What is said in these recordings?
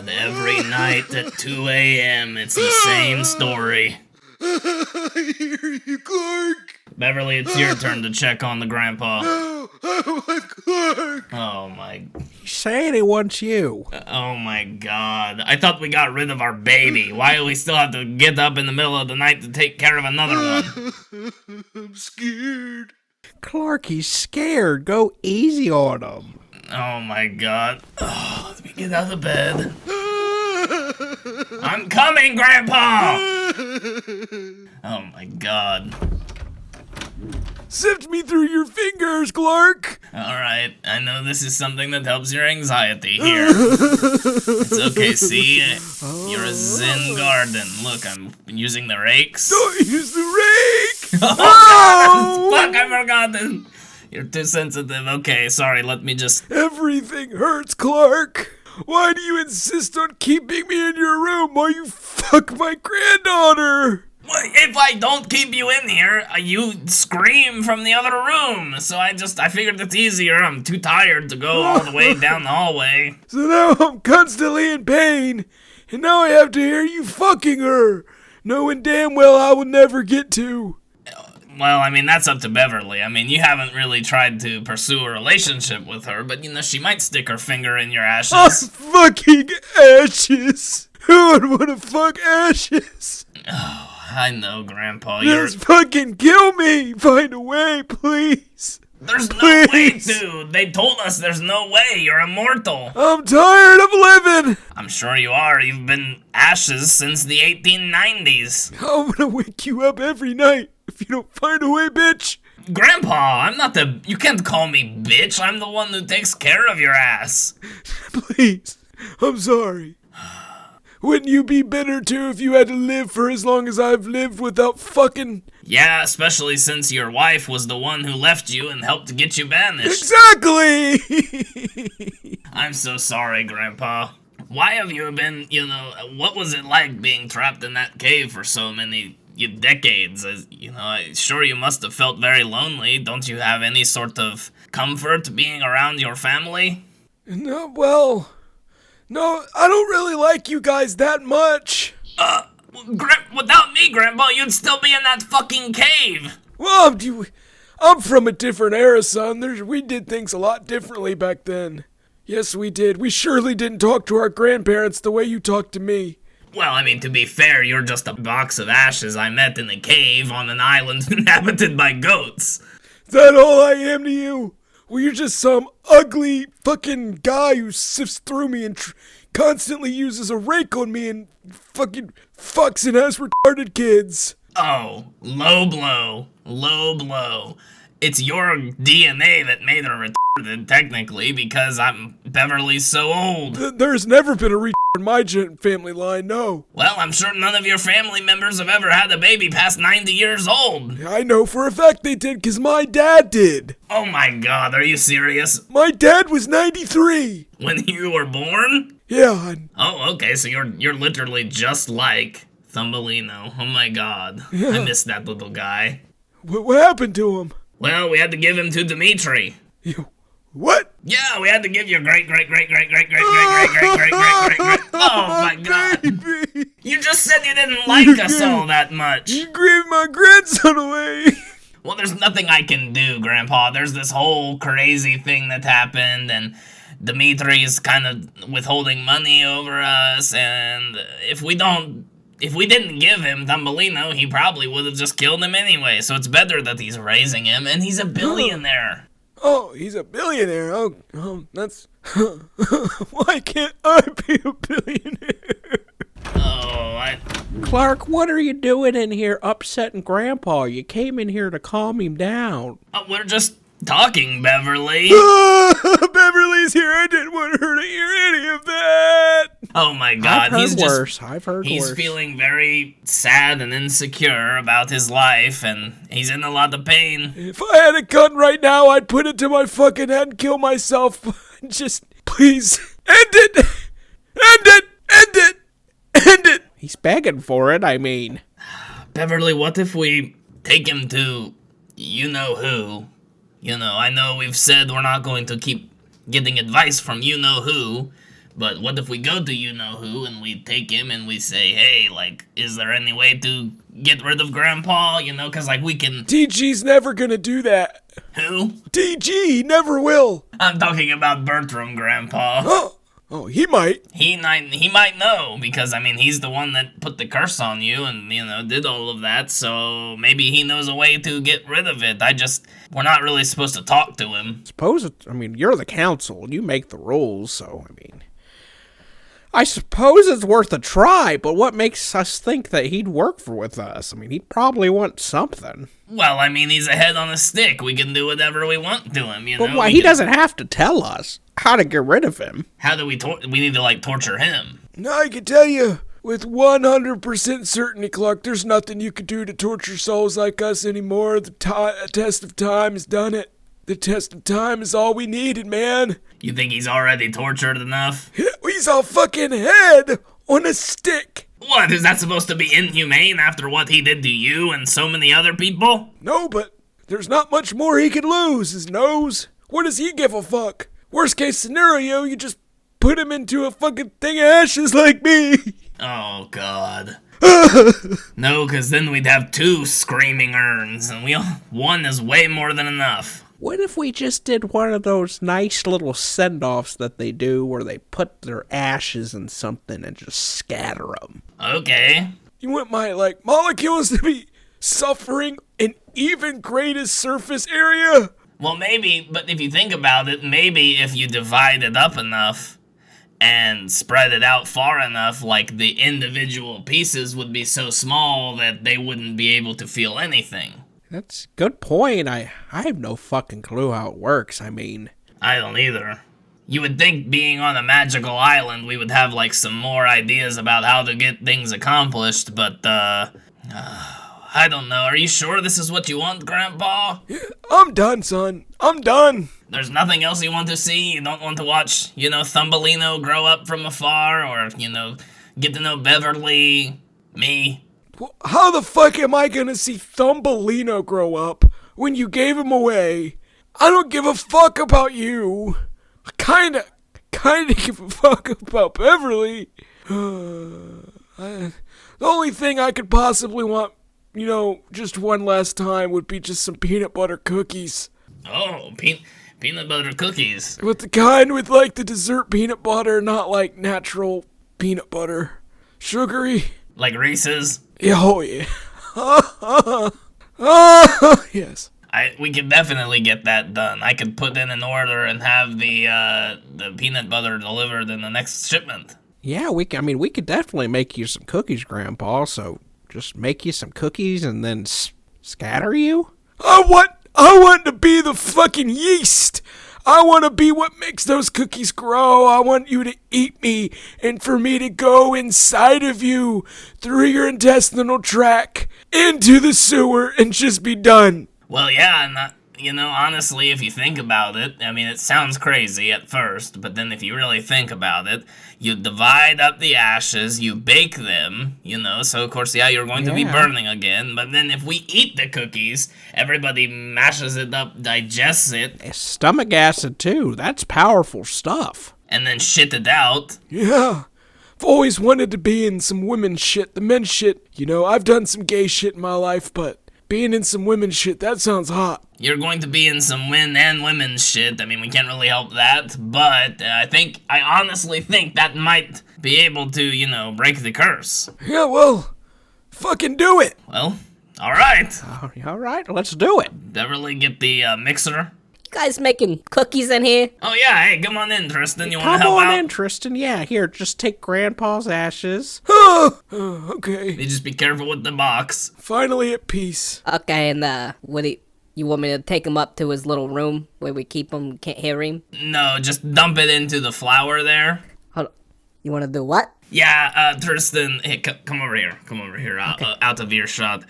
God, every night at 2 a.m. it's the same story. I hear you, Clark. Beverly, it's your turn to check on the grandpa. No, I want Clark. Oh my... He's saying he wants you. Oh my God. I thought we got rid of our baby. Why do we still have to get up in the middle of the night to take care of another one? I'm scared. Clark, he's scared. Go easy on him. Oh my God. Oh, let me get out of bed. I'm coming, Grandpa! Oh my God. Sift me through your fingers, Clark. Alright, I know this is something that helps your anxiety here. It's okay, see? You're a Zen garden. Look, I'm using the rakes. Don't use the rake. Oh, God! Fuck, I forgot this. You're too sensitive. Okay, sorry, let me just... Everything hurts, Clark. Why do you insist on keeping me in your room while you fuck my granddaughter? If I don't keep you in here, you scream from the other room. So I figured it's easier. I'm too tired to go all the way down the hallway. So now I'm constantly in pain, and now I have to hear you fucking her, knowing damn well I will never get to. Well, I mean, that's up to Beverly. I mean, you haven't really tried to pursue a relationship with her, but, you know, she might stick her finger in your ashes. Fucking ashes. Who would want to fuck ashes? Oh, I know, Grandpa. Just fucking kill me. Find a way, please. There's no way to. They told us there's no way. You're immortal. I'm tired of living. I'm sure you are. You've been ashes since the 1890s. I'm gonna wake you up every night if you don't find a way, bitch. Grandpa, I'm not the... You can't call me bitch. I'm the one who takes care of your ass. Please. I'm sorry. Wouldn't you be bitter too if you had to live for as long as I've lived without fucking... Yeah, especially since your wife was the one who left you and helped to get you banished. Exactly! I'm so sorry, Grandpa. Why have you been, what was it like being trapped in that cave for so many decades? Sure you must have felt very lonely. Don't you have any sort of comfort being around your family? No, well... No, I don't really like you guys that much. Without me, Grandpa, you'd still be in that fucking cave. Well, I'm from a different era, son. We did things a lot differently back then. Yes, we did. We surely didn't talk to our grandparents the way you talked to me. Well, I mean, to be fair, you're just a box of ashes I met in a cave on an island inhabited by goats. Is that all I am to you? Well, you're just some ugly fucking guy who sifts through me and constantly uses a rake on me and fucking fucks and has retarded kids. Oh, low blow. Low blow. It's your DNA that made her retarded, technically, because Beverly's so old. There's never been a retard in my family line, no. Well, I'm sure none of your family members have ever had a baby past 90 years old. I know for a fact they did, because my dad did. Oh my God, are you serious? My dad was 93. When you were born? Yeah. Oh, okay, so you're literally just like Thumbelino. Oh my God. Yeah. I miss that little guy. What happened to him? Well, we had to give him to Dimitri. What? Yeah, we had to give your great. Oh my God. Baby. You just said you didn't like us all that much. You gave my grandson away. Well, there's nothing I can do, Grandpa. There's this whole crazy thing that happened, and Dimitri's kind of withholding money over us, and if we didn't give him Thumbelino, he probably would have just killed him anyway, so it's better that he's raising him, and he's a billionaire. Oh, he's a billionaire. Oh, that's... Why can't I be a billionaire? Clark, what are you doing in here upsetting Grandpa? You came in here to calm him down. We're just talking, Beverly. Beverly's here. I didn't want her to hear any of that. Oh my God, I've heard worse. He's feeling very sad and insecure about his life, and he's in a lot of pain. If I had a gun right now, I'd put it to my fucking head and kill myself. Just, please, end it! End it! End it! End it! He's begging for it, I mean. Beverly, what if we take him to you-know-who? I know we've said we're not going to keep getting advice from you-know-who, But what if we go to you-know-who and we take him and we say, hey, like, is there any way to get rid of Grandpa? You know, because, like, we can... DG's never gonna do that. Who? DG never will. I'm talking about Bertram, Grandpa. Oh, he might. He might know, because, I mean, he's the one that put the curse on you and, you know, did all of that, so maybe he knows a way to get rid of it. We're not really supposed to talk to him. You're the council, you make the rules, so, I suppose it's worth a try, but what makes us think that he'd work with us? I mean, he'd probably want something. Well, I mean, he's a head on a stick. We can do whatever we want to him, you know? But why? He doesn't have to tell us how to get rid of him. How do we need to, like, torture him? Now I can tell you with 100% certainty, Clark, there's nothing you could do to torture souls like us anymore. The test of time has done it. The test of time is all we needed, man. You think he's already tortured enough? He's a fucking head on a stick. What, is that supposed to be inhumane after what he did to you and so many other people? No, but there's not much more he could lose. His nose. What does he give a fuck? Worst case scenario, you just put him into a fucking thing of ashes like me. Oh, God. No, because then we'd have 2 screaming urns, and one is way more than enough. What if we just did one of those nice little send-offs that they do where they put their ashes in something and just scatter them? Okay. You want my, molecules to be suffering an even greater surface area? Well, maybe, but if you think about it, maybe if you divide it up enough and spread it out far enough, like, the individual pieces would be so small that they wouldn't be able to feel anything. That's a good point. I have no fucking clue how it works. I don't either. You would think being on a magical island, we would have, like, some more ideas about how to get things accomplished, but, I don't know. Are you sure this is what you want, Grandpa? I'm done, son. I'm done. There's nothing else you want to see? You don't want to watch, Thumbelino grow up from afar, or, get to know Beverly, me? Well, how the fuck am I gonna see Thumbelino grow up when you gave him away? I don't give a fuck about you. I kinda give a fuck about Beverly. The only thing I could possibly want, just one last time would be just some peanut butter cookies. Oh, peanut butter cookies. With the kind with, the dessert peanut butter, not, natural peanut butter. Sugary. Like Reese's? Yeah, oh yeah. Yes. We could definitely get that done. I could put in an order and have the peanut butter delivered in the next shipment. Yeah, we could definitely make you some cookies, Grandpa, so just make you some cookies and then scatter you? I want to be the fucking yeast. I want to be what makes those cookies grow. I want you to eat me and for me to go inside of you through your intestinal tract into the sewer and just be done. Well, yeah, and honestly, if you think about it, it sounds crazy at first, but then if you really think about it, you divide up the ashes, you bake them, so of course, yeah, you're going to be burning again, but then if we eat the cookies, everybody mashes it up, digests it. Stomach acid, too. That's powerful stuff. And then shit it out. Yeah. I've always wanted to be in some women's shit. The men's shit, I've done some gay shit in my life, but being in some women's shit, that sounds hot. You're going to be in some men and women's shit. We can't really help that, but I honestly think that might be able to, break the curse. Yeah, well, fucking do it. Well, alright. All right, let's do it. Beverly, get the mixer. You guys making cookies in here? Oh yeah, hey, come on in, Tristan. You want to help out? Come on out? in, Tristan. Yeah, here, just take Grandpa's ashes. Okay. You just be careful with the box. Finally at peace. Okay, and you want me to take him up to his little room where we keep him, can't hear him? No, just dump it into the flour there. Hold on. You want to do what? Yeah, Tristan, hey, come over here. Come over here, out of earshot.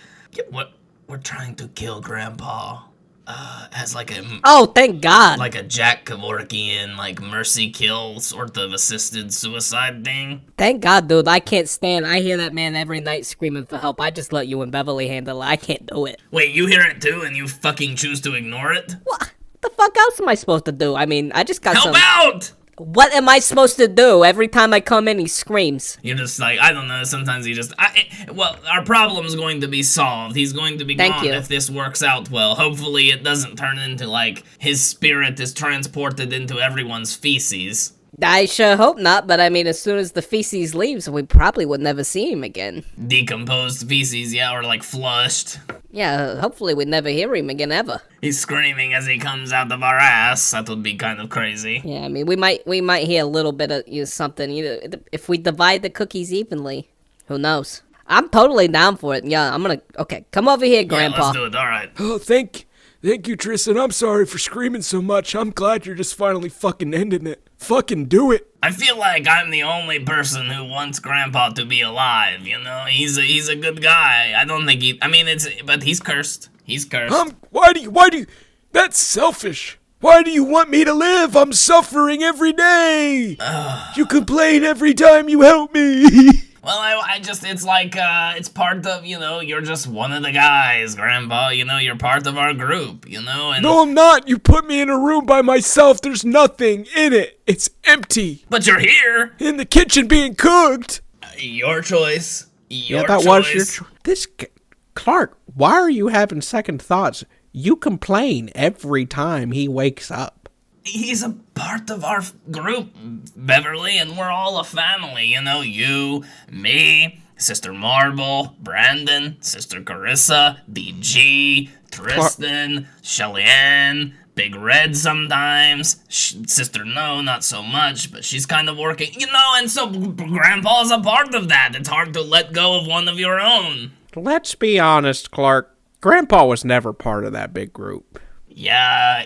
We're trying to kill Grandpa. As like a... Oh, thank God. Like a Jack Kevorkian, mercy kill sort of assisted suicide thing. Thank God, dude. I can't stand. I hear that man every night screaming for help. I just let you and Beverly handle it. I can't do it. Wait, you hear it too and you fucking choose to ignore it? What the fuck else am I supposed to do? I just got Help out! What am I supposed to do? Every time I come in, he screams. You're just like, I don't know, sometimes you just... well, our problem's going to be solved. He's going to be Thank gone you. if this works out well. Hopefully it doesn't turn into, like, his spirit is transported into everyone's feces. I sure hope not, but I mean, as soon as the feces leaves, we probably would never see him again. Decomposed feces, yeah, or, like, flushed. Yeah, hopefully we'd never hear him again, ever. He's screaming as he comes out of our ass. That would be kind of crazy. Yeah, I mean, we might hear a little bit of something. If we divide the cookies evenly, who knows? I'm totally down for it. Yeah, okay, come over here, Grandpa. Yeah, let's do it, alright. Oh, thank you, Tristan. I'm sorry for screaming so much. I'm glad you're just finally fucking ending it. Fucking do it. I feel like I'm the only person who wants Grandpa to be alive, you know? He's a good guy. I don't think but he's cursed. He's cursed. Why do you, that's selfish. Why do you want me to live? I'm suffering every day. You complain every time you help me. Well, I just, it's like, it's part of, you're just one of the guys, Grandpa, you're part of our group, and... No, I'm not. You put me in a room by myself. There's nothing in it. It's empty. But you're here! In the kitchen being cooked. Your choice. Your that choice. was your choice. Clark, why are you having second thoughts? You complain every time he wakes up. He's a part of our group, Beverly, and we're all a family, you, me, Sister Marble, Brandon, Sister Carissa, BG, Tristan, Shelly Ann, Big Red sometimes, Sister No, not so much, but she's kind of working, and so Grandpa's a part of that. It's hard to let go of one of your own. Let's be honest, Clark. Grandpa was never part of that big group. Yeah,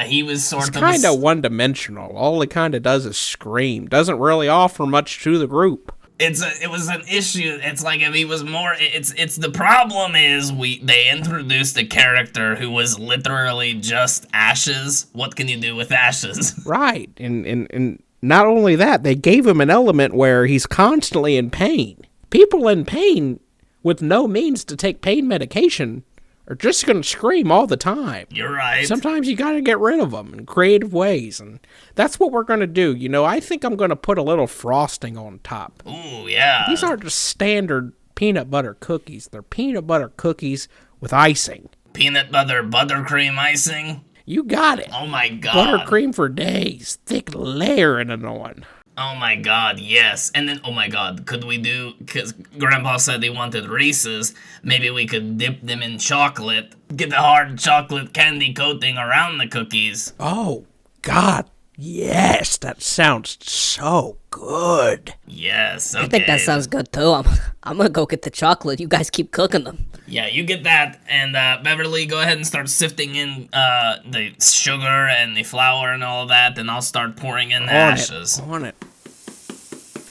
he was sort of... He's kind of one-dimensional. All he kind of does is scream. Doesn't really offer much to the group. It was an issue. It's like if he was more... It's the problem is they introduced a character who was literally just ashes. What can you do with ashes? Right, and not only that, they gave him an element where he's constantly in pain. People in pain with no means to take pain medication are just going to scream all the time. You're right. Sometimes you got to get rid of them in creative ways, and that's what we're going to do. I think I'm going to put a little frosting on top. Ooh, yeah. These aren't just standard peanut butter cookies. They're peanut butter cookies with icing. Peanut butter buttercream icing? You got it. Oh my god. Buttercream for days. Thick layering it on. Oh my god, yes. And then, oh my god, could we do, because Grandpa said he wanted Reese's, maybe we could dip them in chocolate, get the hard chocolate candy coating around the cookies. Oh, God, yes, that sounds so good. Yes, okay. I think that sounds good too. I'm gonna go get the chocolate. You guys keep cooking them. Yeah, you get that, and Beverly, go ahead and start sifting in the sugar and the flour and all of that, and I'll start pouring in the ashes. On it.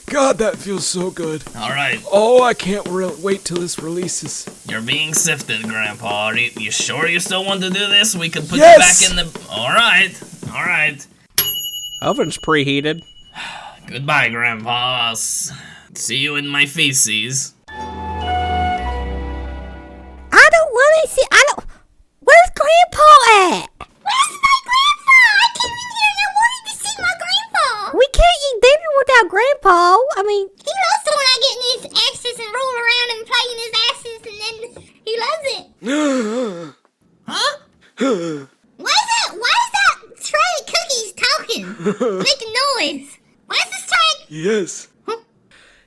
God, that feels so good. All right. Oh, I can't wait till this releases. You're being sifted, Grandpa. Are you sure you still want to do this? We could put Yes! you back in the... All right. Oven's preheated. Goodbye, Grandpa. I'll see you in my feces. I don't want to see. Where's Grandpa at? Where's my grandpa? I came in here and I wanted to see my grandpa. We can't eat dinner without Grandpa. I mean, he loves it when I get in his ashes and roll around and play in his ashes, and then he loves it. Huh? Why is that tray of cookies talking, making noise? Why is this tray? Yes.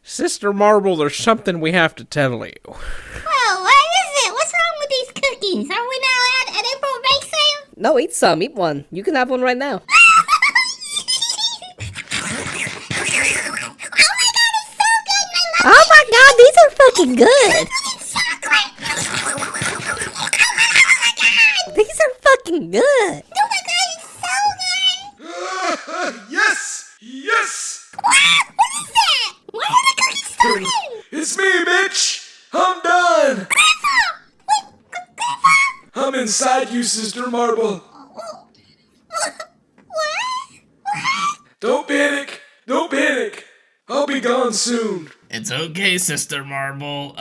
Sister Marble, there's something we have to tell you. Well, what is it? What's wrong with these cookies? Are we not allowed? Are they for a bake sale? No, eat some. Eat one. You can have one right now. Oh my god, these are fucking good. These are fucking good. Oh my god, it's so good. Yes. What is that? Why are the cookies talking? It's me, bitch. I'm done. Grandpa! Wait, Grandpa? I'm inside you, Sister Marble. What? Don't panic. I'll be gone soon. It's okay, Sister Marble.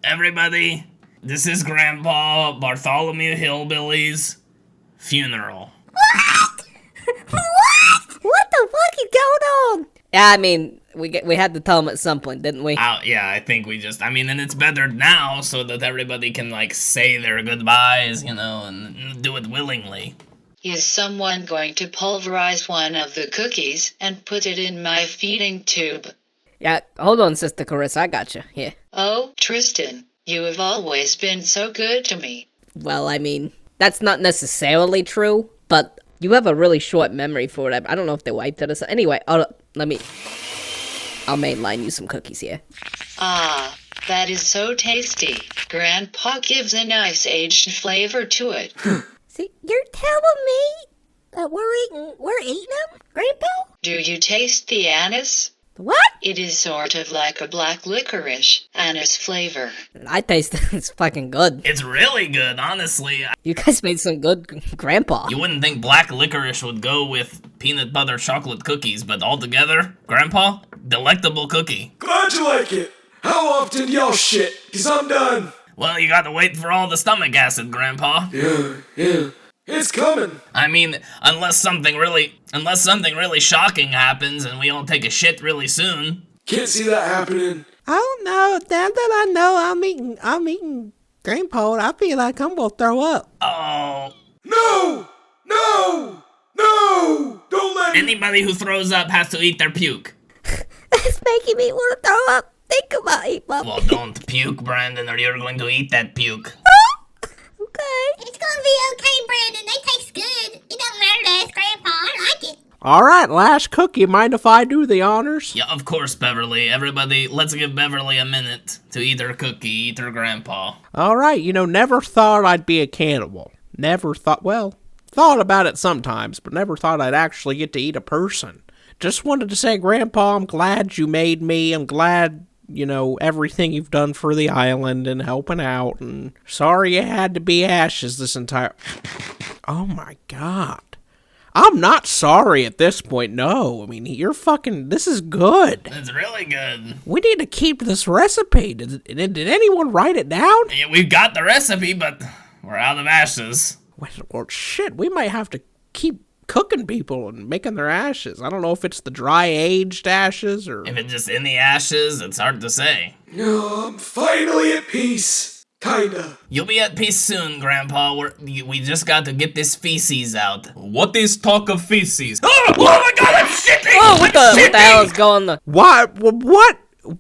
Everybody, this is Grandpa Bartholomew Hillbilly's funeral. What? What the Yeah, I mean, we had to tell him at some point, didn't we? Yeah, I think we just, and it's better now so that everybody can, like, say their goodbyes, and do it willingly. Is someone going to pulverize one of the cookies and put it in my feeding tube? Yeah, hold on, Sister Carissa, I got you. Here. Oh, Tristan, you have always been so good to me. Well, I mean, that's not necessarily true, but you have a really short memory for it. I don't know if they wiped it or something. Anyway, I'll mainline you some cookies here. Ah, that is so tasty. Grandpa gives a nice aged flavor to it. See, you're telling me that we're eating them, Grandpa? Do you taste the anise? What? It is sort of like a black licorice anise flavor. I taste it. It's fucking good. It's really good, honestly. You guys made some good Grandpa. You wouldn't think black licorice would go with peanut butter chocolate cookies, but altogether, Grandpa, delectable cookie. Glad you like it. How often y'all shit? Cause I'm done. Well, you gotta wait for all the stomach acid, Grandpa. Yeah. It's coming. I mean, unless something really shocking happens and we all take a shit really soon. Can't see that happening. Oh no, now that I know I'm eating Grandpa, I feel like I'm gonna throw up. Oh. No! Don't let me. Anybody who throws up has to eat their puke. That's making me want to throw up. Think about it, Papa. Well, don't puke, Brandon, or you're going to eat that puke. Okay. It's gonna be okay, Brandon. They taste good. It don't matter to us, Grandpa. I like it. Alright, last cookie, mind if I do the honors? Yeah, of course, Beverly. Everybody, let's give Beverly a minute to eat her cookie, eat her grandpa. Alright, never thought I'd be a cannibal. Thought about it sometimes, but never thought I'd actually get to eat a person. Just wanted to say, Grandpa, I'm glad you made me. I'm glad, everything you've done for the island and helping out. And sorry you had to be ashes this entire... Oh my god. I'm not sorry at this point, no. I mean, this is good. It's really good. We need to keep this recipe. Did anyone write it down? Yeah, we've got the recipe, but we're out of ashes. Well, shit, we might have to keep cooking people and making their ashes. I don't know if it's the dry aged ashes or... If it's just in the ashes, it's hard to say. I'm finally at peace. Kinda. You'll be at peace soon, Grandpa. We just got to get this feces out. What is talk of feces? Oh my god, I'm shitting! Oh, what the hell is going on? What?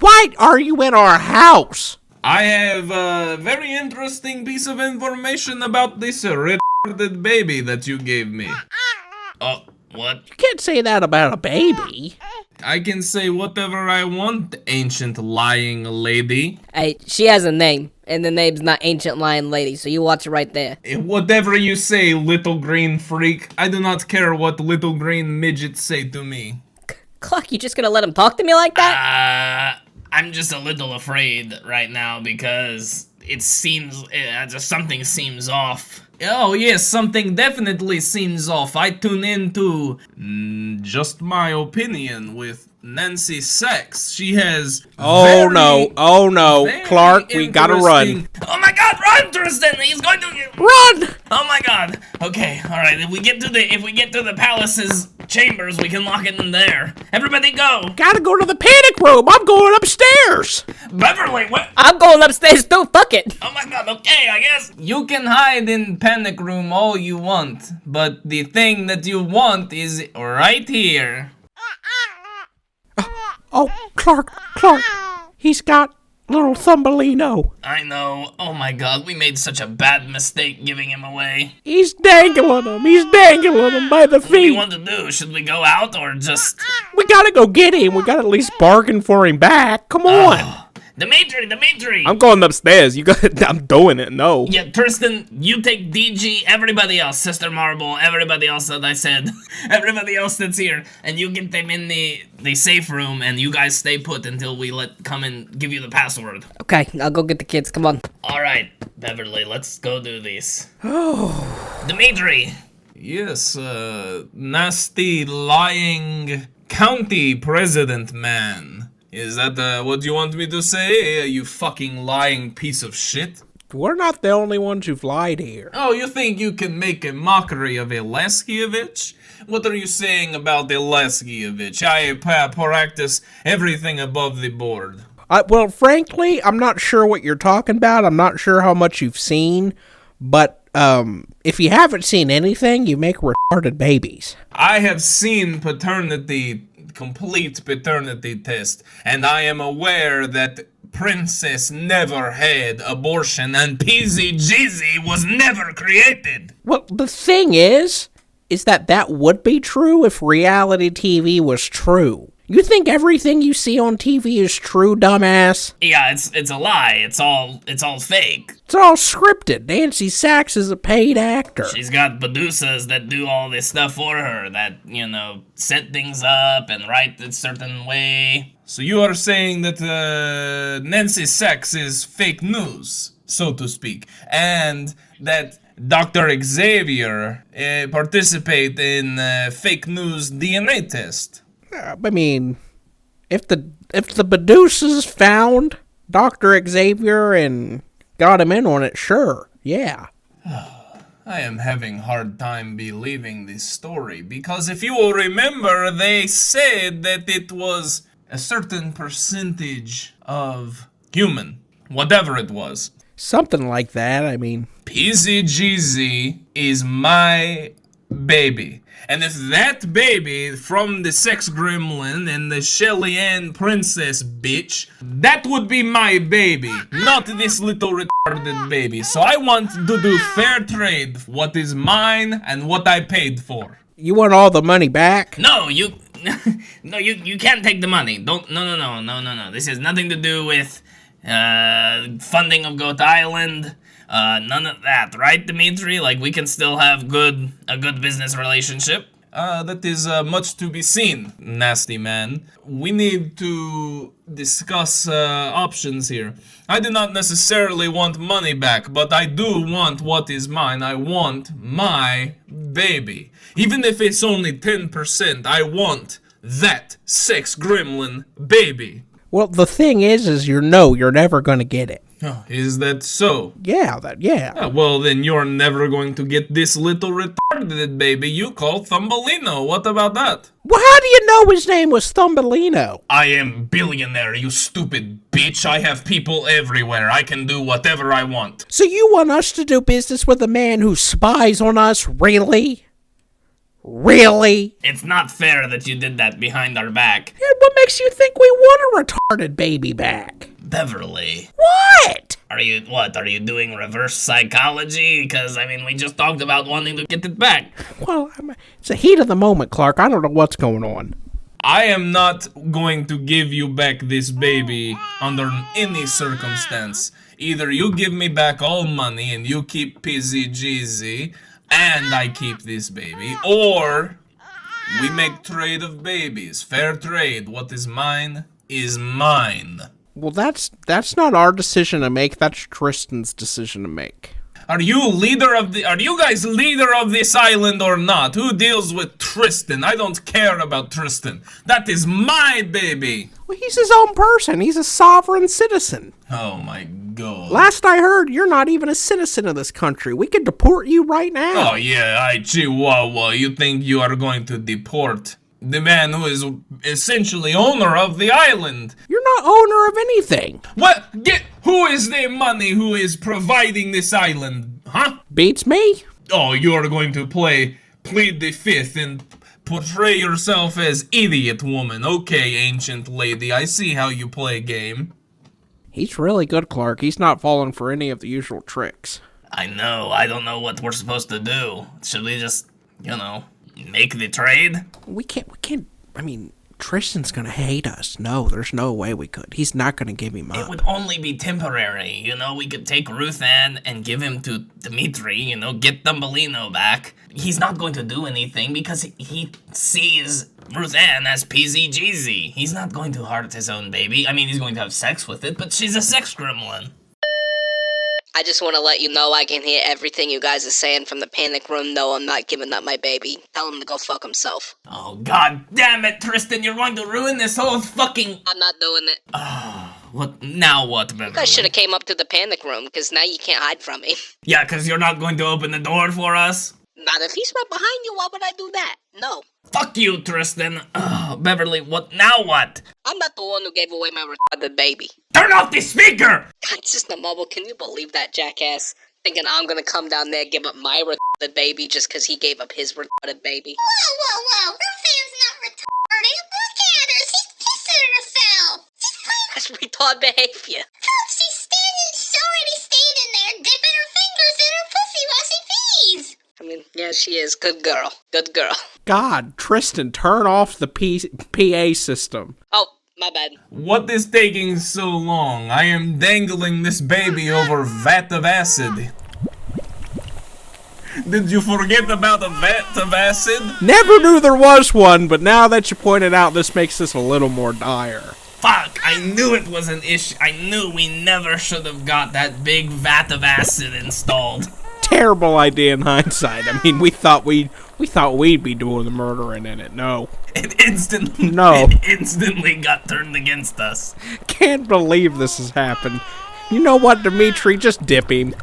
Why are you in our house? I have a very interesting piece of information about this retarded baby that you gave me. Oh, what? You can't say that about a baby. I can say whatever I want, ancient lying lady. Hey, she has a name, and the name's not Ancient Lion Lady, so you watch it right there. Whatever you say, little green freak. I do not care what little green midgets say to me. Clark, you just gonna let him talk to me like that? I'm just a little afraid right now because something seems off. Oh yes, something definitely seems off. I tune into Just My Opinion with Nancy Sachs. She has Oh no, Clark, we gotta run. Oh my god, run, Tristan! He's going to Run! Oh my god. Okay, alright, if we get to the palace's chambers, we can lock it in there. Everybody go! Gotta go to the panic room. I'm going upstairs. Beverly, what? I'm going upstairs too, fuck it! Oh my god, okay, I guess. You can hide in panic room all you want, but the thing that you want is right here. Oh, Clark, he's got little Thumbelino. I know. Oh my god, we made such a bad mistake giving him away. He's dangling him by the What do you feet. want to do? Should we go out or just... We gotta go get him. We gotta at least bargain for him back. Come on. Dimitri! I'm going upstairs. I'm doing it. No. Yeah, Tristan, you take DG, everybody else, Sister Marble, everybody else that I said, everybody else that's here, and you get them in the safe room, and you guys stay put until we come and give you the password. Okay, I'll go get the kids, come on. Alright, Beverly, let's go do this. Dimitri! Yes, nasty lying county president man. Is that what you want me to say, you fucking lying piece of shit? We're not the only ones who've lied here. Oh, you think you can make a mockery of a Leskievich? What are you saying about Leskievich? I practice everything above the board. Well, frankly, I'm not sure what you're talking about. I'm not sure how much you've seen, but if you haven't seen anything, you make retarded babies. I have seen complete paternity test, and I am aware that Princess never had abortion and PZGZ was never created. Well, the thing is that would be true if reality TV was true. You think everything you see on TV is true, dumbass? Yeah, it's a lie. It's all fake. It's all scripted. Nancy Sachs is a paid actor. She's got producers that do all this stuff for her, that, set things up and write a certain way. So you are saying that Nancy Sachs is fake news, so to speak, and that Dr. Xavier participate in fake news DNA test. I mean, if the producers found Dr. Xavier and got him in on it, sure, yeah. I am having hard time believing this story, because if you will remember, they said that it was a certain percentage of human, whatever it was. Something like that, I mean. PZGZ is my baby. And if that baby from the sex gremlin and the Shelly Ann princess bitch, that would be my baby, not this little retarded baby. So I want to do fair trade, what is mine and what I paid for. You want all the money back? No, you can't take the money. No. This has nothing to do with funding of Goat Island. None of that, right, Dimitri? Like, we can still have a good business relationship. That is much to be seen, nasty man. We need to discuss options here. I do not necessarily want money back, but I do want what is mine. I want my baby. Even if it's only 10%, I want that sex gremlin baby. Well, the thing is you're never gonna get it. Oh, is that so? Yeah. Well, then you're never going to get this little retarded baby you call Thumbelino. What about that? Well, how do you know his name was Thumbelino? I am billionaire, you stupid bitch. I have people everywhere. I can do whatever I want. So you want us to do business with a man who spies on us, really? Really? It's not fair that you did that behind our back. And what makes you think we want a retarded baby back? Beverly. What? Are you doing reverse psychology? Because, we just talked about wanting to get it back. Well, it's the heat of the moment, Clark. I don't know what's going on. I am not going to give you back this baby under any circumstance. Either you give me back all money and you keep PZGZ, and I keep this baby, or we make trade of babies. Fair trade. What is mine is mine. Well, that's not our decision to make. That's Tristan's decision to make. Are you guys leader of this island or not? Who deals with Tristan? I don't care about Tristan. That is my baby. Well, he's his own person. He's a sovereign citizen. Oh my god. Last I heard, you're not even a citizen of this country. We could deport you right now. Oh yeah, Chihuahua. You think you are going to deport the man who is essentially owner of the island? You're not owner of anything. What? Who is the money who is providing this island? Huh? Beats me. Oh, you are going to plead the fifth and portray yourself as idiot woman. Okay, ancient lady, I see how you play game. He's really good, Clark. He's not falling for any of the usual tricks. I know. I don't know what we're supposed to do. Should we just, make the trade? We can't. Tristan's gonna hate us. No, there's no way we could. He's not gonna give him up. It would only be temporary. We could take Ruth Ann and give him to Dimitri, get Thumbelino back. He's not going to do anything because he sees Ruth Ann as PZGZ. He's not going to hurt his own baby. He's going to have sex with it, but she's a sex gremlin. I just want to let you know I can hear everything you guys are saying from the panic room. No, I'm not giving up my baby. Tell him to go fuck himself. Oh, god damn it, Tristan, you're going to ruin this whole fucking... I'm not doing it. What? Now what, Beverly? You guys should have came up to the panic room, because now you can't hide from me. Yeah, because you're not going to open the door for us? Not if he's right behind you, why would I do that? No. Fuck you, Tristan. Beverly, what now what? I'm not the one who gave away my retarded baby. Turn off the speaker! God, Sister Mobile, can you believe that jackass? Thinking I'm gonna come down there and give up my retarded baby just because he gave up his retarded baby. Whoa. Rufian's not retarded. Look at her. She's kissing herself. She's playing. That's retard behavior. Look, she's already standing there, dipping her fingers in her pussy while she pees. I mean, yeah, she is. Good girl. Good girl. God, Tristan, turn off the PA system. Oh, my bad. What is taking so long? I am dangling this baby over vat of acid. Did you forget about a vat of acid? Never knew there was one, but now that you pointed out, this makes this a little more dire. Fuck, I knew it was an issue. I knew we never should have got that big vat of acid installed. Terrible idea in hindsight. I mean, we thought we'd be doing the murdering in it. No. It instantly got turned against us. Can't believe this has happened. You know what, Dimitri? Just dip him.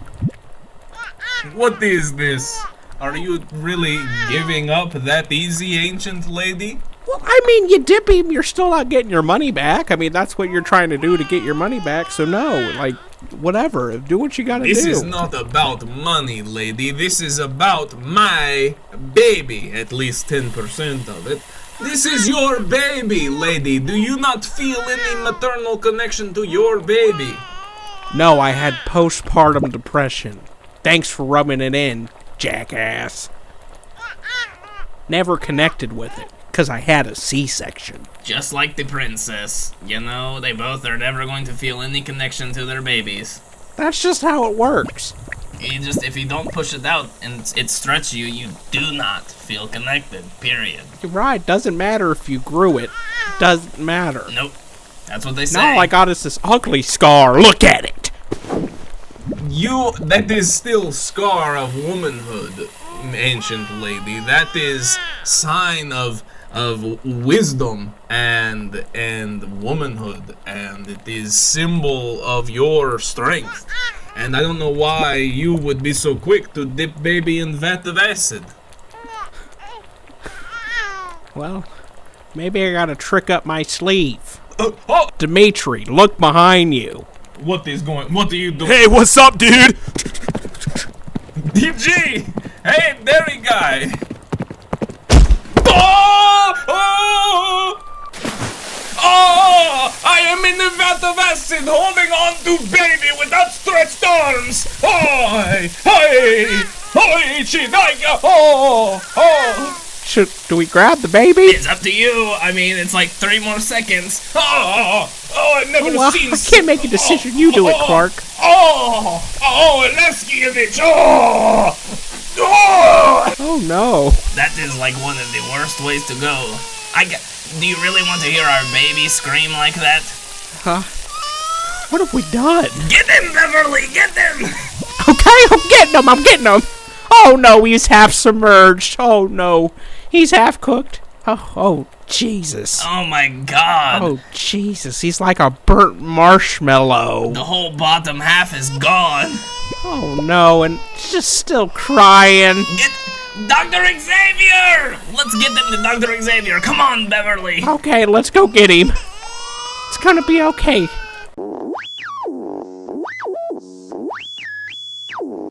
What is this? Are you really giving up that easy, ancient lady? Well, I mean, you dip him, you're still not getting your money back. I mean, that's what you're trying to do to get your money back. So no, like, whatever. Do what you gotta do. This is not about money, lady. This is about my baby. At least 10% of it. This is your baby, lady. Do you not feel any maternal connection to your baby? No, I had postpartum depression. Thanks for rubbing it in, jackass. Never connected with it, 'cause I had a C-section. Just like the princess. You know, they both are never going to feel any connection to their babies. That's just how it works. If you don't push it out and it stretches you, you do not feel connected, period. You're right, doesn't matter if you grew it. Doesn't matter. Nope. That's what they say. Now I got us this ugly scar. Look at it. That is still scar of womanhood, ancient lady. That is sign of wisdom and womanhood, and it is symbol of your strength. And I don't know why you would be so quick to dip baby in vat of acid. Well, maybe I got a trick up my sleeve. Oh! Dimitri, look behind you. What are you doing? Hey, what's up, dude? DG! Hey, dairy guy! Oh! I am in the vat of acid holding on to baby with outstretched arms! Oh! Hey! Hey! Chidaiga! Oh! Do we grab the baby? It's up to you. I mean, it's like 3 more seconds. I've never Well, seen... I can't make a decision. You do it, Clark. Leskievich! Oh, no. That is like one of the worst ways to go. Do you really want to hear our baby scream like that? Huh? What have we done? Get him, Beverly! Get him! Okay, I'm getting him. Oh, no, he's half submerged. Oh, no. He's half cooked. Oh, Jesus. Oh my God. Oh, Jesus. He's like a burnt marshmallow. The whole bottom half is gone. Oh, no, and he's just still crying. Get Dr. Xavier! Let's get them to Dr. Xavier. Come on, Beverly. Okay, let's go get him. It's gonna be okay.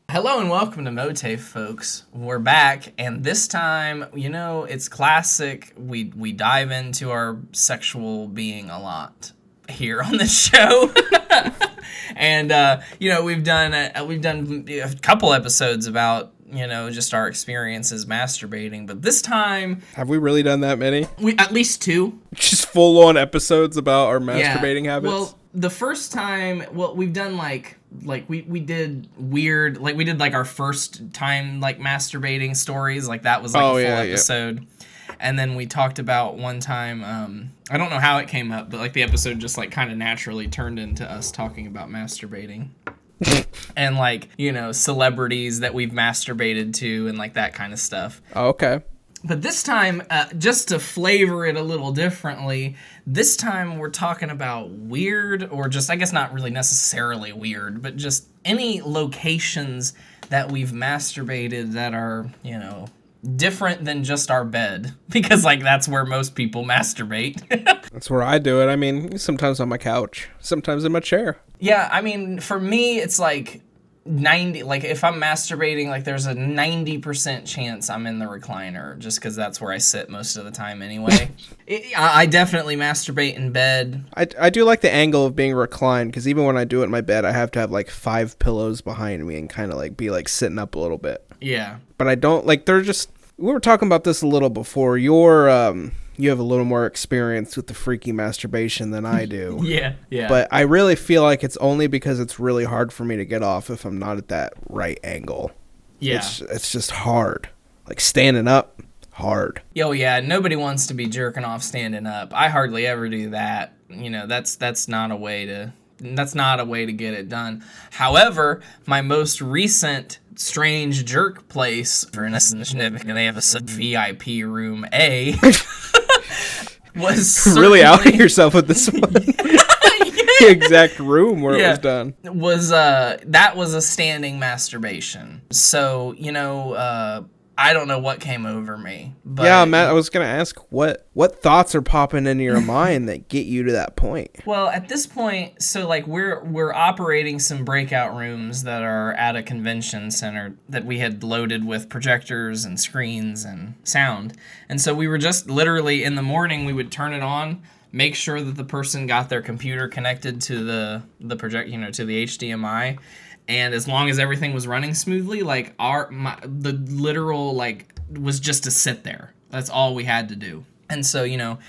Hello and welcome to MOATAIF, folks. We're back, and this time, you know, it's classic. We dive into our sexual being a lot here on this show. And you know, we've done a couple episodes about, you know, just our experiences masturbating, but this time Have we really done that many? we at least 2. Just full on episodes about our masturbating habits? Well, the first time, we've done like we did weird, like we did like our first time like masturbating stories, like that was like a full episode. And then we talked about one time, I don't know how it came up, but like the episode just like kind of naturally turned into us talking about masturbating. And like, you know, celebrities that we've masturbated to and like that kind of stuff. Oh, okay. But this time, just to flavor it a little differently, this time we're talking about weird, or just, I guess not really necessarily weird, but just any locations that we've masturbated that are, you know, different than just our bed, because like that's where most people masturbate. That's where I do it. I mean, sometimes on my couch, sometimes in my chair. Yeah, I mean, for me, it's like 90, like if I'm masturbating, like there's a 90% chance I'm in the recliner, just because that's where I sit most of the time anyway. I definitely masturbate in bed. I do like the angle of being reclined, because even when I do it in my bed, I have to have like 5 pillows behind me and kind of like be like sitting up a little bit. Yeah. But I don't like, they're just, we were talking about this a little before. You have a little more experience with the freaky masturbation than I do. Yeah. But I really feel like it's only because it's really hard for me to get off if I'm not at that right angle. Yeah. It's just hard. Like standing up, hard. Yo, yeah, nobody wants to be jerking off standing up. I hardly ever do that. You know, that's not a way to get it done. However, my most recent strange jerk place, for instance, they have a VIP room A, was really outing yourself with this one. The exact room where it was done. That was a standing masturbation. So, you know, I don't know what came over me. But yeah, Matt, I was going to ask what thoughts are popping into your mind that get you to that point? Well, at this point, so like we're operating some breakout rooms that are at a convention center that we had loaded with projectors and screens and sound. And so we were just literally in the morning, we would turn it on, make sure that the person got their computer connected to the project, you know, to the HDMI. And as long as everything was running smoothly, like the literal like was just to sit there. That's all we had to do. And so, you know,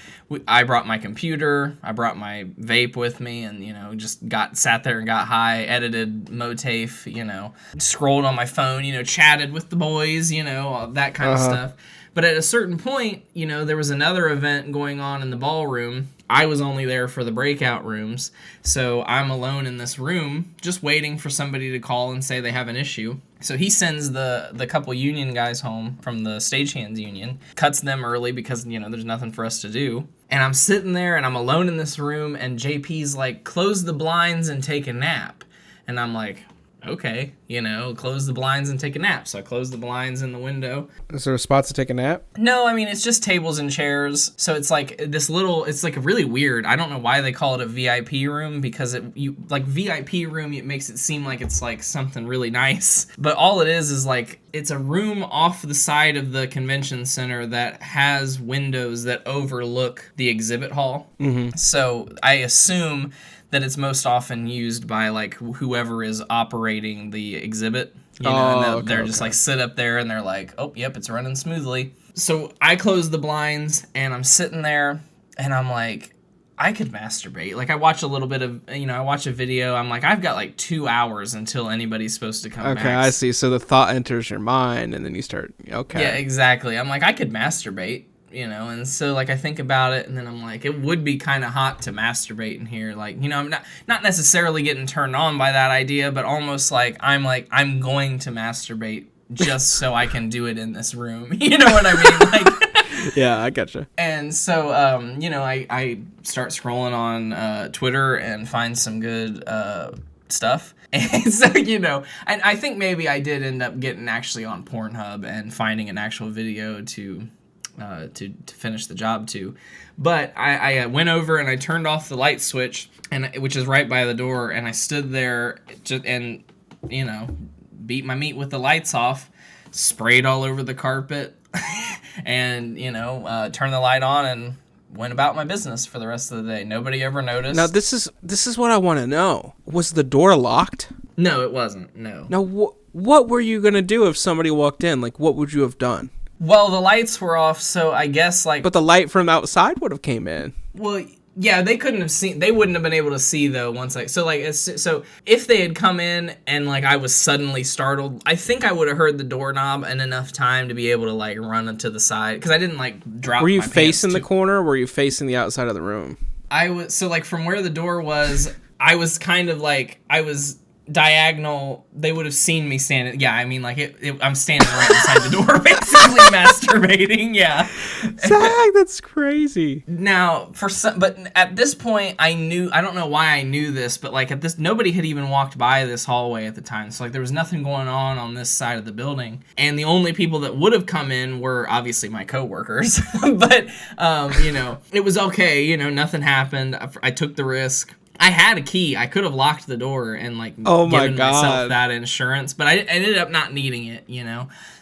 I brought my computer, I brought my vape with me, and, you know, just sat there and got high, edited MOATAIF, you know, scrolled on my phone, you know, chatted with the boys, you know, all that kind of stuff. But at a certain point, you know, there was another event going on in the ballroom. I was only there for the breakout rooms, so I'm alone in this room, just waiting for somebody to call and say they have an issue. So he sends the couple union guys home from the stagehands union, cuts them early because, you know, there's nothing for us to do. And I'm sitting there and I'm alone in this room, and JP's like, close the blinds and take a nap. And I'm like, okay, you know, close the blinds and take a nap. So I close the blinds in the window. Is there a spot to take a nap? No, I mean, it's just tables and chairs. So it's like it's like really weird. I don't know why they call it a VIP room, because like VIP room, it makes it seem like it's like something really nice. But all it is like, it's a room off the side of the convention center that has windows that overlook the exhibit hall. Mm-hmm. So I assume that it's most often used by like whoever is operating the exhibit, you know, and they're just like sit up there and they're like, oh, yep, it's running smoothly. So I close the blinds and I'm sitting there and I'm like, I could masturbate. Like I watch a little bit of, you know, I watch a video. I'm like, I've got like 2 hours until anybody's supposed to come back. Okay, I see. So the thought enters your mind and then you start, okay. Yeah, exactly. I'm like, I could masturbate. You know, and so like I think about it, and then I'm like, it would be kind of hot to masturbate in here. Like, you know, I'm not necessarily getting turned on by that idea, but almost like I'm going to masturbate just so I can do it in this room. You know what I mean? Like, yeah, I gotcha. And so, you know, I start scrolling on Twitter and find some good stuff. And so, you know, and I think maybe I did end up getting actually on Pornhub and finding an actual video to finish the job to. But I went over and I turned off the light switch, which is right by the door, and I stood there and, you know, beat my meat with the lights off, sprayed all over the carpet, and, you know, turned the light on and went about my business for the rest of the day. Nobody ever noticed. Now, this is what I want to know. Was the door locked? No, it wasn't. No. Now, what were you going to do if somebody walked in? Like, what would you have done? Well, the lights were off, so I guess like. But the light from outside would have came in. Well, yeah, they couldn't have seen. They wouldn't have been able to see though. Once so if they had come in and like I was suddenly startled, I think I would have heard the doorknob in enough time to be able to like run to the side, because I didn't like drop. Were you my facing pants the corner, or were you facing the outside of the room? I was, so like from where the door was, I was kind of like diagonal, they would have seen me standing. Yeah, I mean, like, I'm standing right inside the door, basically masturbating. Yeah. Zach, that's crazy. Now, but at this point, I don't know why I knew this, but like nobody had even walked by this hallway at the time. So like there was nothing going on this side of the building. And the only people that would have come in were obviously my coworkers. But, it was okay. Nothing happened. I took the risk. I had a key. I could have locked the door and given myself that insurance, but I ended up not needing it,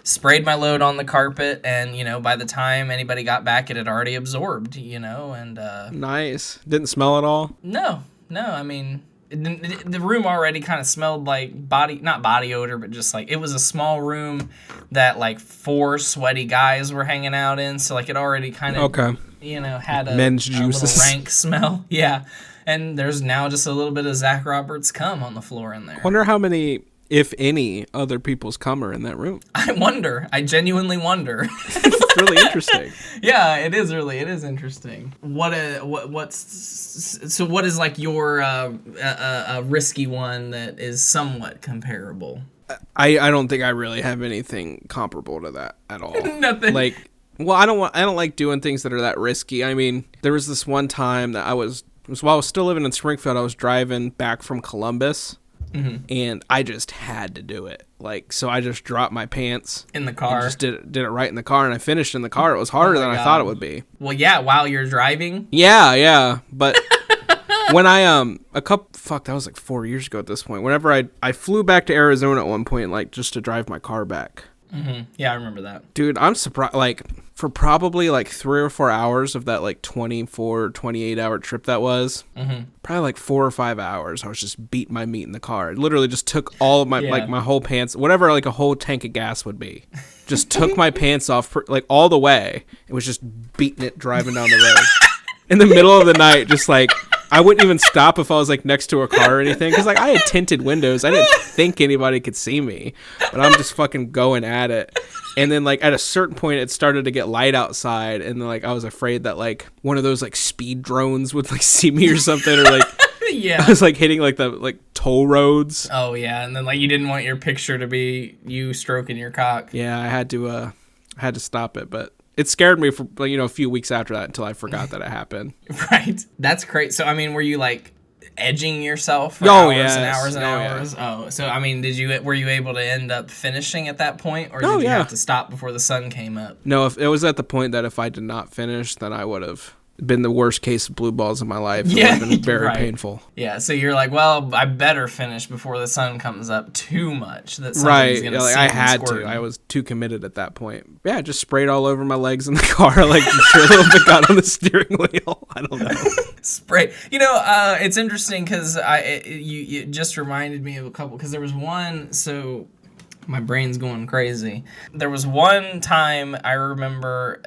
Sprayed my load on the carpet, and, by the time anybody got back, it had already absorbed, and... Nice. Didn't smell at all? No, I mean... The room already kind of smelled like not body odor, but just like, it was a small room that like 4 sweaty guys were hanging out in, so like it already kind of, had a men's juices, little rank smell. Yeah. And there's now just a little bit of Zach Roberts cum on the floor in there. Wonder how many, if any, other people's cum are in that room. I wonder. I genuinely wonder. It's really interesting. Yeah, it is interesting. What is like your a risky one that is somewhat comparable? I don't think I really have anything comparable to that at all. Nothing. Like, well, I don't like doing things that are that risky. I mean, there was this one time that while I was still living in Springfield, I was driving back from Columbus, and I just had to do it. Like, so I just dropped my pants in the car. Just did it right in the car, and I finished in the car. It was harder than I thought it would be. Well, yeah, while you're driving. Yeah, but when I that was like 4 years ago at this point. Whenever I flew back to Arizona at one point, like just to drive my car back. Yeah, I remember that. Dude, I'm surprised, like, for probably like 3 or 4 hours of that like 28 hour trip that was, probably like 4 or 5 hours, I was just beating my meat in the car. It literally just took all of my, like my whole pants, whatever like a whole tank of gas would be, just took my pants off like all the way. It was just beating it driving down the road. In the middle of the night, just like, I wouldn't even stop if I was like next to a car or anything, because like I had tinted windows. I didn't think anybody could see me, but I'm just fucking going at it. And then like at a certain point, it started to get light outside, and like I was afraid that like one of those like speed drones would like see me or something, or like I was like hitting like the like toll roads. Oh yeah, and then like you didn't want your picture to be you stroking your cock. Yeah, I had to stop it, but. It scared me for a few weeks after that until I forgot that it happened. Right. That's great. So I mean, were you like edging yourself for hours and hours and hours? Yeah. Oh, so I mean, were you able to end up finishing at that point, or did you have to stop before the sun came up? No, if it was at the point that if I did not finish, then I would have been the worst case of blue balls in my life. It would have been very painful. Yeah, so you're like, well, I better finish before the sun comes up too much. That somebody's gonna see I had to. I was too committed at that point. Yeah, just sprayed all over my legs in the car. Like, I'm sure a little bit got on the steering wheel. I don't know. Spray. It's interesting because you just reminded me of a couple. Because there was one. So my brain's going crazy. There was one time I remember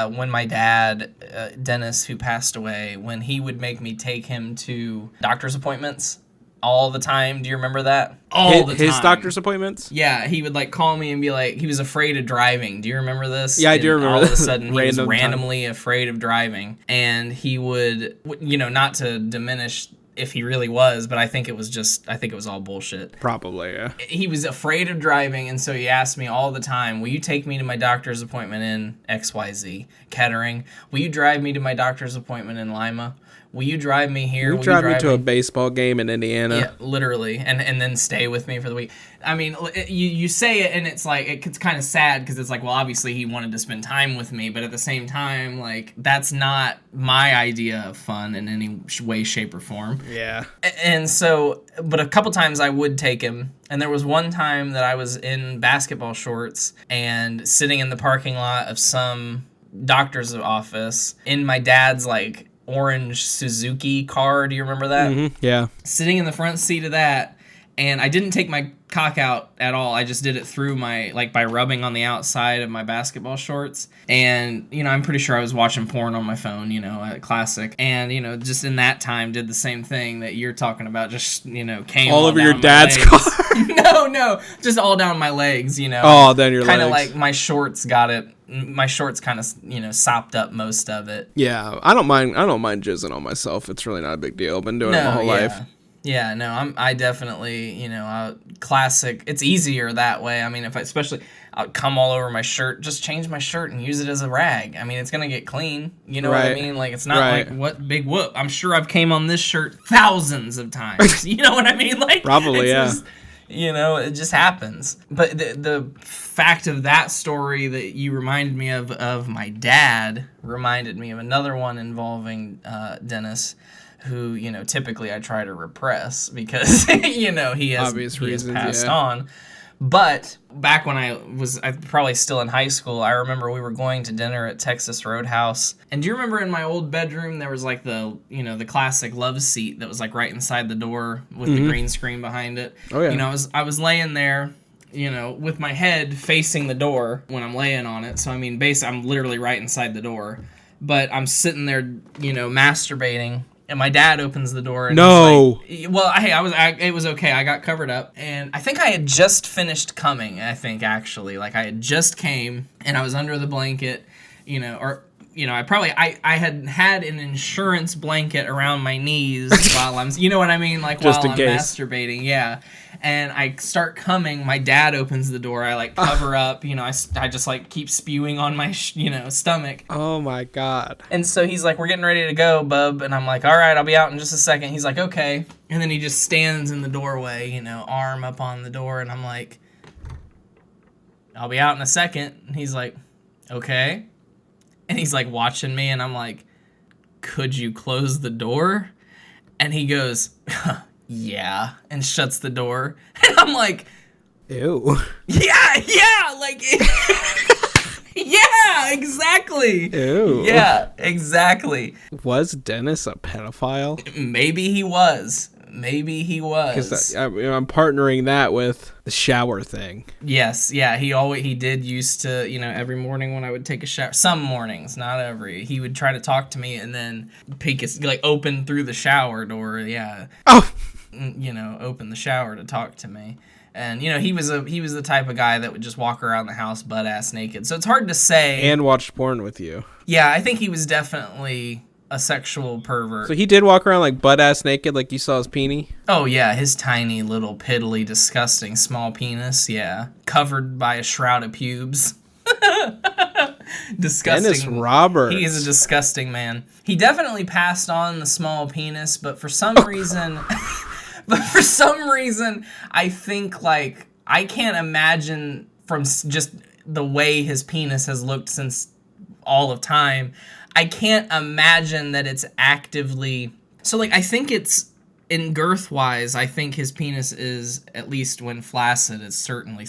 when my dad, Dennis, who passed away, when he would make me take him to doctor's appointments all the time. Do you remember that? All the time. His doctor's appointments? Yeah, he would like call me and be like, he was afraid of driving. Do you remember this? Yeah, I do remember. All of a sudden, he was randomly afraid of driving, and he would, not to diminish if he really was, but I think it was all bullshit. Probably, yeah. He was afraid of driving, and so he asked me all the time, will you take me to my doctor's appointment in XYZ? Kettering. Will you drive me to my doctor's appointment in Lima? Will you drive me here? Will you drive me to a baseball game in Indiana? Yeah, literally, and then stay with me for the week. I mean, you say it, and it's like, it's kind of sad, because it's like, well, obviously he wanted to spend time with me, but at the same time, like, that's not my idea of fun in any way, shape, or form. Yeah. And so, but a couple times I would take him, and there was one time that I was in basketball shorts and sitting in the parking lot of some doctor's office in my dad's, like, orange Suzuki car. Do you remember that? Mm-hmm. Yeah. Sitting in the front seat of that, and I didn't take my cock out at all. I just did it through by rubbing on the outside of my basketball shorts. And, I'm pretty sure I was watching porn on my phone, classic. And, just in that time did the same thing that you're talking about, just, came all over your dad's car. No, just all down my legs, Oh, then your legs. Kind of like my shorts got it. My shorts kind of, sopped up most of it. Yeah, I don't mind jizzing on myself. It's really not a big deal. I've been doing it my whole life. Yeah, no, I definitely, classic. It's easier that way. I mean, if I, especially, I'll come all over my shirt, just change my shirt and use it as a rag. I mean, it's gonna get clean. You know what I Right. mean? Like, it's not Right. like, what big whoop. I'm sure I've came on this shirt thousands of times. You know what I mean? Like, Probably, it's yeah. just, it just happens. But the fact of that story that you reminded me of my dad reminded me of another one involving Dennis, who, typically I try to repress because, he has, Obvious he has reasons, passed yeah. on. But back when I probably still in high school, I remember we were going to dinner at Texas Roadhouse. And do you remember in my old bedroom, there was like the classic love seat that was like right inside the door with the green screen behind it? Oh, yeah. I was laying there, with my head facing the door when I'm laying on it. So, I mean, basically, I'm literally right inside the door. But I'm sitting there, masturbating. And my dad opens the door. And No. he's like, well, it was okay. I got covered up. And I think I had just finished coming, actually. Like, I had just came, and I was under the blanket, I had an insurance blanket around my knees while I'm, you know what I mean? Like, Just while in I'm case. masturbating, yeah. And I start coming, my dad opens the door, I, like, cover up, I just, like, keep spewing on my, stomach. Oh my God. And so he's like, we're getting ready to go, bub. And I'm like, all right, I'll be out in just a second. He's like, okay. And then he just stands in the doorway, arm up on the door. And I'm like, I'll be out in a second. And he's like, okay. And he's like watching me. And I'm like, could you close the door? And he goes, yeah. And shuts the door. And I'm like, Ew. yeah, like... Yeah, exactly. Ew. Yeah, exactly. Was Dennis a pedophile? Maybe he was. Because I'm partnering that with the shower thing. Yes, yeah. He did used to, every morning when I would take a shower. Some mornings, not every. He would try to talk to me and then peek his, like, open through the shower door. Yeah. Oh. Open the shower to talk to me. And he was the type of guy that would just walk around the house butt ass naked. So it's hard to say. And watched porn with you. Yeah, I think he was definitely a sexual pervert. So he did walk around like butt ass naked, like you saw his peenie? Oh yeah, his tiny little piddly disgusting small penis, yeah. Covered by a shroud of pubes. Disgusting. Dennis Roberts. He is a disgusting man. He definitely passed on the small penis, but for some reason I think, like, I can't imagine from just the way his penis has looked since all of time, I can't imagine that it's actively... So, like, I think it's, in girth-wise, I think his penis is, at least when flaccid, it's certainly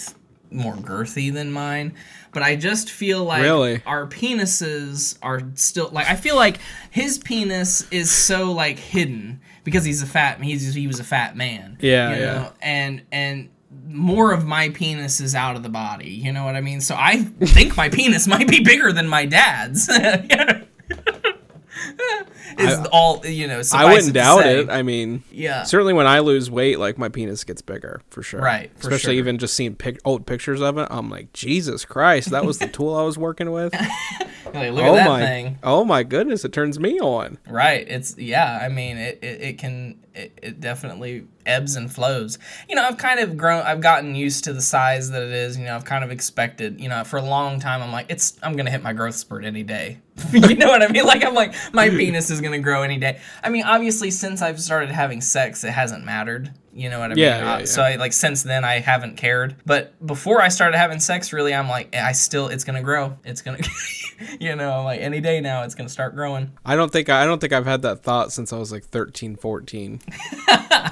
more girthy than mine. But I just feel like Really? our penises are still... Like, I feel like his penis is so, like, hidden because he was a fat man. Yeah, you yeah. know? And more of my penis is out of the body. You know what I mean? So I think my penis might be bigger than my dad's. Suffice I wouldn't to doubt say. it. I mean, Yeah. certainly when I lose weight, like, my penis gets bigger, for sure. Right, for Especially sure. even just seeing old pictures of it, I'm like, Jesus Christ, that was the tool I was working with? Like, look at that thing. Oh my goodness, it turns me on. Right. I mean, it definitely ebbs and flows. I've kind of I've gotten used to the size that it is. I've kind of expected, for a long time, I'm like, I'm going to hit my growth spurt any day. You know what I mean? Like, I'm like, my penis is going to grow any day. I mean, obviously, since I've started having sex, it hasn't mattered. You know what I mean? Yeah. So, since then, I haven't cared. But before I started having sex, really, I'm like, it's going to grow. It's going to, I'm like, any day now, it's going to start growing. I don't think I've had that thought since I was like 13, 14.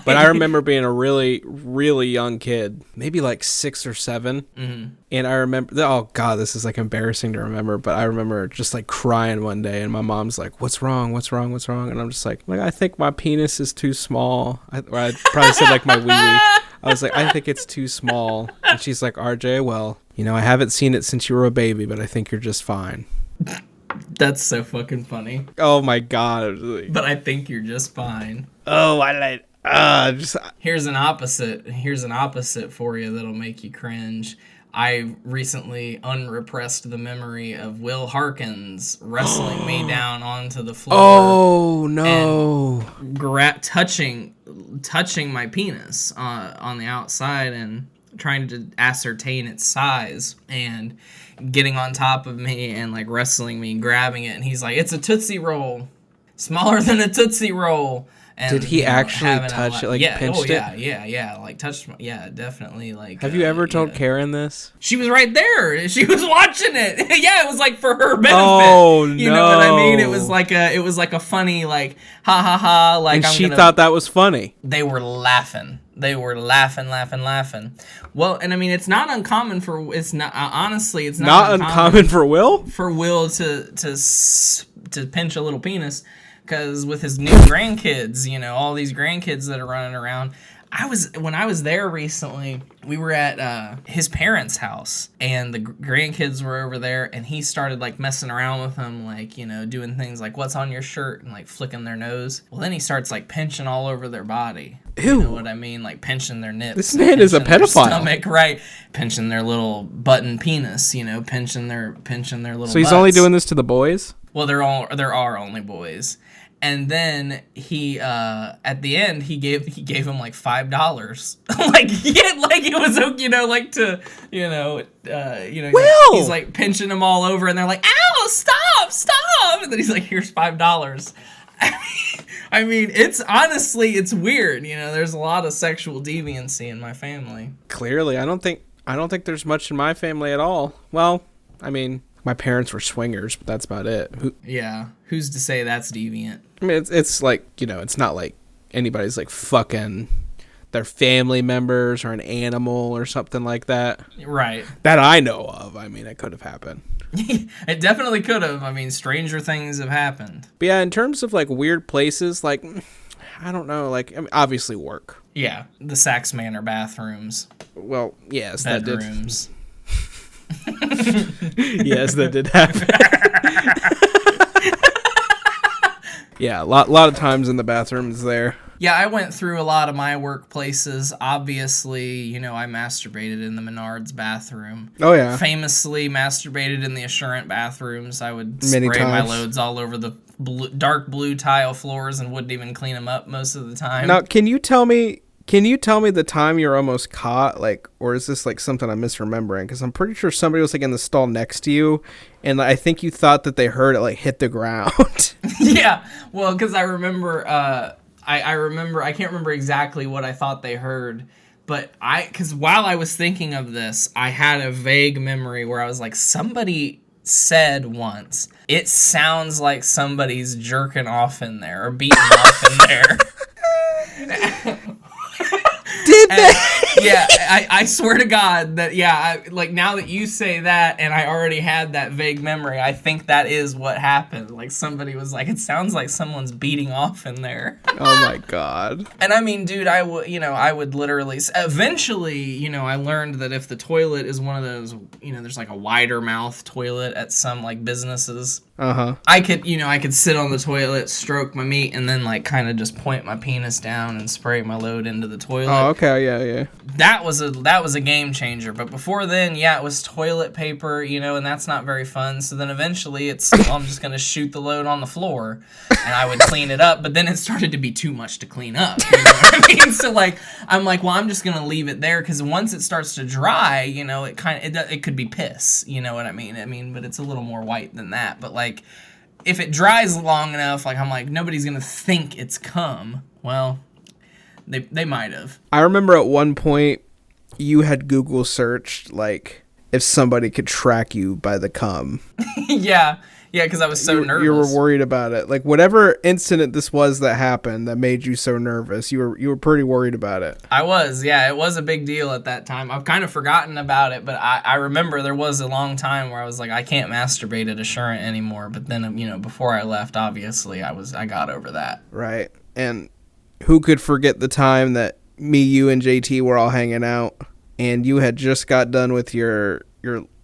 But I remember being a really, really young kid, maybe like 6 or 7. Mm-hmm. And I remember, oh God, this is like embarrassing to remember, but I remember just like crying one day and my mom's like, what's wrong? And I'm just like, I think my penis is too small. I probably said like my wee-wee. I was like, I think it's too small. And she's like, RJ, well, I haven't seen it since you were a baby, but I think you're just fine. That's so fucking funny. Oh my God. But I think you're just fine. Oh, I like... Here's an opposite for you that'll make you cringe. I recently unrepressed the memory of Will Harkins wrestling me down onto the floor. Oh no! Touching touching my penis on the outside and trying to ascertain its size and getting on top of me and like wrestling me, grabbing it, and he's like, "It's a Tootsie Roll, smaller than a Tootsie Roll." And, Did he actually having touch it, like yeah, pinched it? yeah, like touched, yeah, definitely, like. Have you ever told yeah. Karen this? She was right there. She was watching it. Yeah, it was like for her benefit. Oh, You know what I mean? It no. was like a funny like ha ha ha like. And she thought that was funny. They were laughing. They were laughing. Well, and I mean, it's not uncommon for honestly, it's Not uncommon for Will? for Will to pinch a little penis, because with his new grandkids, you know, all these grandkids that are running around. When I was there recently, we were at his parents' house, and the grandkids were over there, and he started like messing around with them, like, you know, doing things like "What's on your shirt?" and like flicking their nose. Well, then he starts like pinching all over their body. Ew. You know what I mean? Like pinching their nips. This man is a pinching their pedophile. Stomach, right? Pinching their little button penis. You know, pinching their little. So he's only butts. doing this to the boys? Well, there are only boys. And then he, at the end, he gave him like $5, like it was, you know, like to, Will! he's like pinching them all over, and they're like, "Ow, stop!" And then he's like, "Here's $5." I mean, it's weird, you know. There's a lot of sexual deviancy in my family. Clearly, I don't think there's much in my family at all. Well, I mean, my parents were swingers, but that's about it. Yeah, who's to say that's deviant? I mean, it's like, you know, it's not like anybody's like fucking their family members or an animal or something like that. Right. That I know of. I mean, it could have happened. It definitely could have. I mean, stranger things have happened. But yeah, in terms of like weird places, like, I don't know, like, I mean, obviously work. Yeah, the Sax Manor bathrooms, Well, yes, bedrooms. Yes, that did happen. Yeah, a lot of times in the bathrooms there. Yeah, I went through a lot of my workplaces. Obviously, you know, I masturbated in the Menards bathroom. Oh, yeah. Famously masturbated in the Assurant bathrooms. I would Many spray my times. loads all over the dark blue tile floors and wouldn't even clean them up most of the time. Now, can you tell me the time you're almost caught, like, or is this like something I'm misremembering? Because I'm pretty sure somebody was like in the stall next to you, and I think you thought that they heard it like hit the ground. Yeah, well, because I remember, I can't remember exactly what I thought they heard, but because while I was thinking of this, I had a vague memory where I was like, somebody said once, "It sounds like somebody's jerking off in there or beating off in there." Did they? Yeah, I swear to God that, yeah, like now that you say that and I already had that vague memory, I think that is what happened. Like somebody was like, "It sounds like someone's beating off in there." Oh my God. And I mean, dude, I would literally, eventually, you know, I learned that if the toilet is one of those, you know, there's like a wider mouth toilet at some like businesses. I could sit on the toilet, stroke my meat, and then like kind of just point my penis down and spray my load into the toilet. Oh, okay, yeah. That was a game changer. But before then, yeah, it was toilet paper, you know, and that's not very fun. So then eventually I'm just gonna shoot the load on the floor, and I would clean it up. But then it started to be too much to clean up. You know what I mean? So like I'm like, well, I'm just gonna leave it there, because once it starts to dry, you know, it could be piss. You know what I mean? But it's a little more white than that. But like, if it dries long enough, like I'm like, nobody's gonna think it's cum. Well, they might have. I remember at one point you had Google searched like if somebody could track you by the cum. Yeah, because I was so nervous. You were worried about it. Like whatever incident this was that happened that made you so nervous, you were pretty worried about it. I was, yeah. It was a big deal at that time. I've kind of forgotten about it, but I remember there was a long time where I was like, I can't masturbate at Assurant anymore. But then, you know, before I left, obviously, I got over that. Right. And who could forget the time that me, you, and JT were all hanging out, and you had just got done with your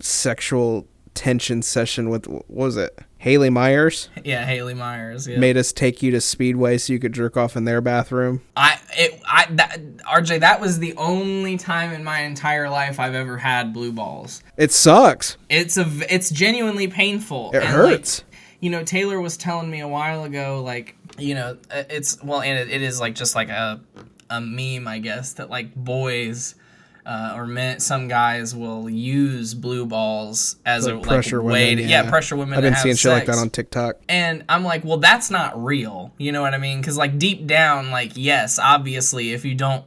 sexual tension session with, what was it, Haley Myers? Yeah, Haley Myers. Yeah. Made us take you to Speedway so you could jerk off in their bathroom. RJ, that was the only time in my entire life I've ever had blue balls. It sucks. It's genuinely painful. It hurts. Like, you know, Taylor was telling me a while ago, like, you know, it is like just like a a meme, I guess, that like boys or men, some guys will use blue balls as a pressure way women, to pressure women. I've been to have seeing shit like sex. that on TikTok. And I'm like, well, that's not real. You know what I mean? Because like deep down, like yes, obviously, if you don't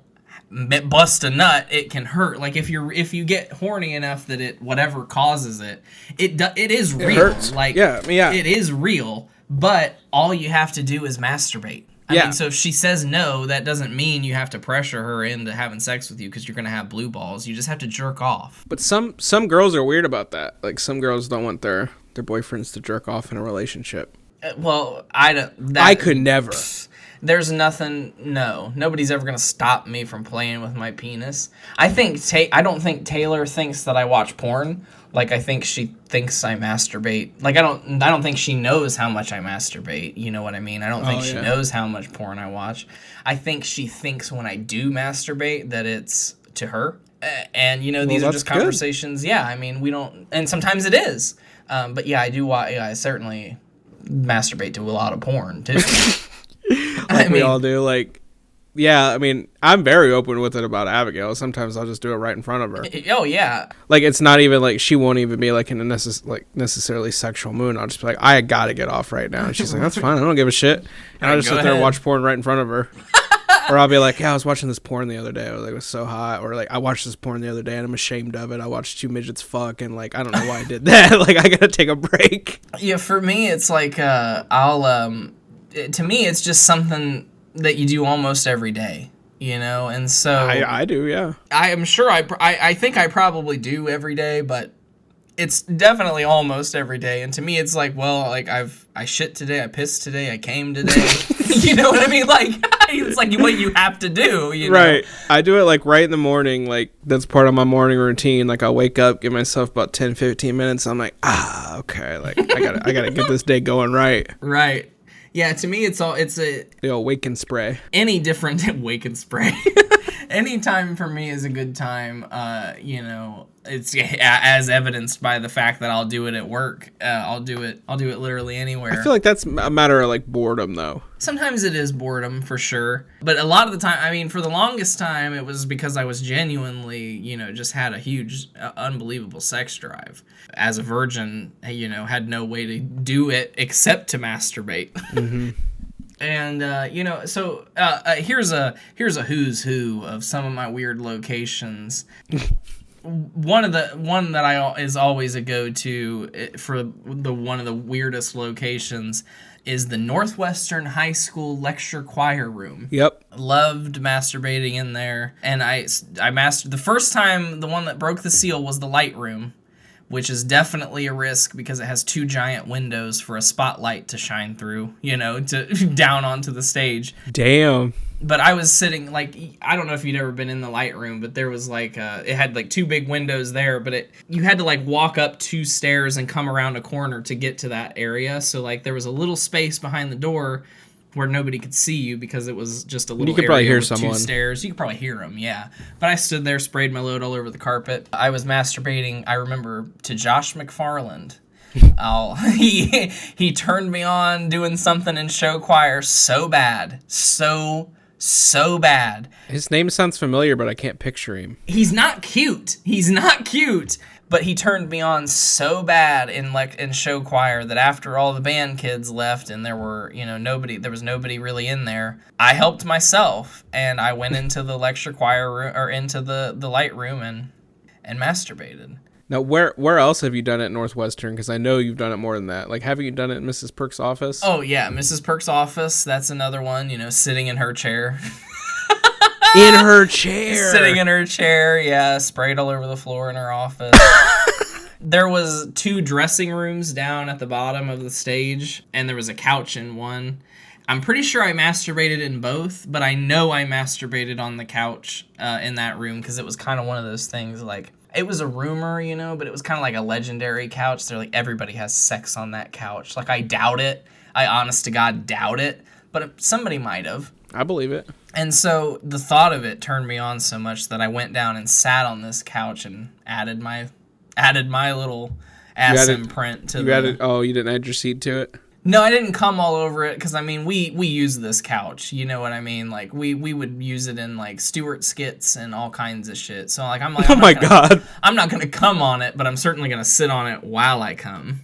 bust a nut, it can hurt. Like if you get horny enough that it whatever causes it is real. Hurts. Like Yeah, it is real. But all you have to do is masturbate. I mean, so if she says no, that doesn't mean you have to pressure her into having sex with you because you're gonna have blue balls. You just have to jerk off. But some girls are weird about that. Like some girls don't want their boyfriends to jerk off in a relationship. Well, I don't. I could never. There's nothing. No, nobody's ever gonna stop me from playing with my penis. I don't think Taylor thinks that I watch porn. Like I think she thinks I masturbate. Like I don't think she knows how much I masturbate. You know what I mean? I don't think she knows how much porn I watch. I think she thinks when I do masturbate that it's to her. And you know, these are just conversations. Good. Yeah, I mean, we don't. And sometimes it is. But yeah, I do. I certainly masturbate to a lot of porn too. We all do. Like, yeah, I mean, I'm very open with it about Abigail. Sometimes I'll just do it right in front of her. Oh yeah. Like it's not even like she won't even be like in a necessarily sexual mood. I'll just be like, I gotta get off right now, and she's like, that's fine. I don't give a shit. And I'll just sit there and watch porn right in front of her. Or I'll be like, yeah, I was watching this porn the other day. I was like, it was so hot. Or like, I watched this porn the other day and I'm ashamed of it. I watched two midgets fuck and like, I don't know why I did that. Like, I gotta take a break. Yeah, for me, it's like, to me, it's just something that you do almost every day, you know? And so... I do, yeah. I am sure I think I probably do every day, but it's definitely almost every day. And to me, it's like, well, like I shit today, I pissed today, I came today. You know what I mean? Like, it's like what you have to do, you know? Right. I do it like right in the morning. Like that's part of my morning routine. Like I'll wake up, give myself about 10, 15 minutes. I'm like, okay. Like I gotta get this day going right. Right. Yeah, to me, it's the old wake and spray. Any different wake and spray. Any time for me is a good time. You know, it's as evidenced by the fact that I'll do it at work. I'll do it literally anywhere. I feel like that's a matter of like boredom, though. Sometimes it is boredom for sure, but a lot of the time, I mean, for the longest time, it was because I was genuinely, you know, just had a huge, unbelievable sex drive. As a virgin, you know, had no way to do it except to masturbate. Mm-hmm. And you know, so here's a who's who of some of my weird locations. One that is always a go-to for one of the weirdest locations is the Northwestern High School lecture choir room. Yep. Loved masturbating in there, and I mastered the first time. The one that broke the seal was the light room, which is definitely a risk because it has two giant windows for a spotlight to shine through, you know, to down onto the stage. Damn. But I was sitting, like, I don't know if you'd ever been in the light room, but there was, like, it had, like, two big windows there, but you had to, like, walk up two stairs and come around a corner to get to that area. So, like, there was a little space behind the door where nobody could see you because it was just a little you could area probably hear with someone. Two stairs. You could probably hear them, yeah. But I stood there, sprayed my load all over the carpet. I was masturbating, I remember, to Josh McFarland. He turned me on doing something in show choir so bad. So bad. His name sounds familiar, but I can't picture him. He's not cute. But he turned me on so bad in show choir that after all the band kids left and there were, you know, there was nobody really in there, I helped myself and I went into the lecture choir room or into the light room and masturbated. Now, where else have you done it at Northwestern? Because I know you've done it more than that. Like, haven't you done it in Mrs. Perk's office? Oh, yeah, Mrs. Perk's office. That's another one, you know, sitting in her chair. In her chair. Sitting in her chair, yeah, sprayed all over the floor in her office. There was two dressing rooms down at the bottom of the stage, and there was a couch in one. I'm pretty sure I masturbated in both, but I know I masturbated on the couch in that room because it was kind of one of those things, like, it was a rumor, you know, but it was kind of like a legendary couch. They're like, everybody has sex on that couch. Like, I doubt it. I honest to God doubt it, but somebody might have. I believe it. And so the thought of it turned me on so much that I went down and sat on this couch and added my little ass imprint to you didn't add your seed to it? No, I didn't come all over it because I mean we use this couch, you know what I mean? Like we would use it in like Stewart skits and all kinds of shit. So like I'm like, Oh my God. I'm not gonna come on it, but I'm certainly gonna sit on it while I come.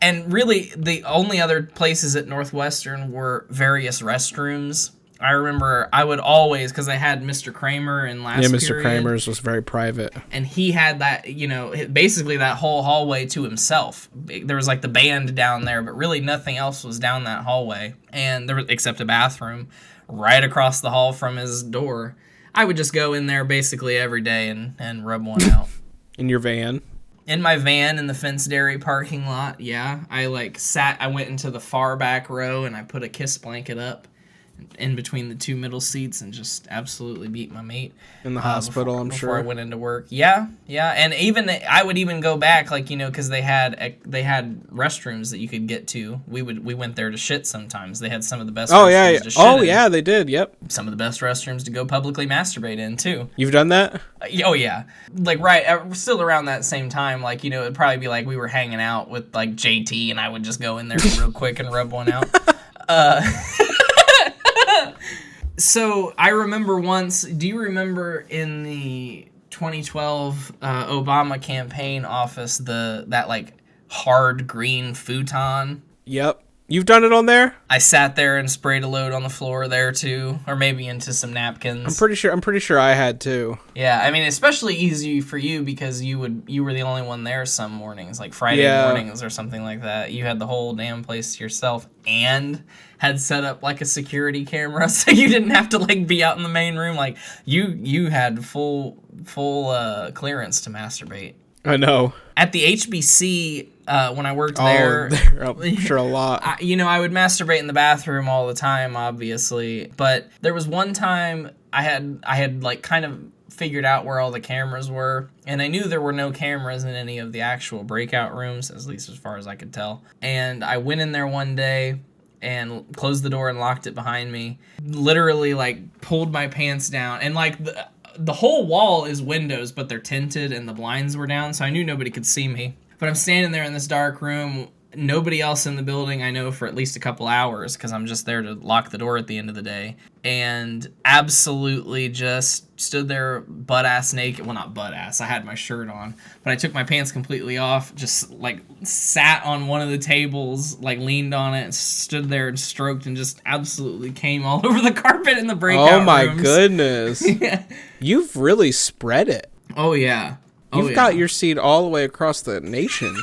And really, the only other places at Northwestern were various restrooms. I remember I would always, because I had Mr. Kramer in last period. Yeah, Mr. Kramer's was very private. And he had that, you know, basically that whole hallway to himself. There was like the band down there, but really nothing else was down that hallway. And there was, except a bathroom right across the hall from his door. I would just go in there basically every day and rub one out. In your van? In my van in the fenced dairy parking lot, yeah. I went into the far back row and I put a kiss blanket up in between the two middle seats and just absolutely beat my mate. In the hospital, I'm sure. Before I went into work. Yeah. And even, I would even go back, like, you know, because they had restrooms that you could get to. We went there to shit sometimes. They had some of the best restrooms to shit in. Yeah, they did, yep. Some of the best restrooms to go publicly masturbate in, too. You've done that? Oh, yeah. Like, still around that same time, like, you know, it'd probably be like we were hanging out with, like, JT, and I would just go in there real quick and rub one out. So, I remember once, do you remember in the 2012 Obama campaign office, that, like, hard green futon? Yep. You've done it on there? I sat there and sprayed a load on the floor there too, or maybe into some napkins. I'm pretty sure I had too. Yeah, I mean, especially easy for you because you were the only one there some mornings, like Friday mornings or something like that. You had the whole damn place to yourself and had set up like a security camera, so you didn't have to like be out in the main room. Like you had full clearance to masturbate. I know. At the HBC, when I worked there, I'm sure a lot. I would masturbate in the bathroom all the time, obviously. But there was one time I had like kind of figured out where all the cameras were, and I knew there were no cameras in any of the actual breakout rooms, at least as far as I could tell. And I went in there one day and closed the door and locked it behind me. Literally, like, pulled my pants down, and like the whole wall is windows, but they're tinted and the blinds were down, so I knew nobody could see me. But I'm standing there in this dark room, nobody else in the building I know for at least a couple hours, because I'm just there to lock the door at the end of the day, and absolutely just stood there butt-ass naked. Well, not butt-ass, I had my shirt on, but I took my pants completely off, just, like, sat on one of the tables, like, leaned on it, stood there and stroked, and just absolutely came all over the carpet in the breakout rooms. Oh, my goodness. Yeah. You've really spread it. Oh, yeah. You've got your seed all the way across the nation.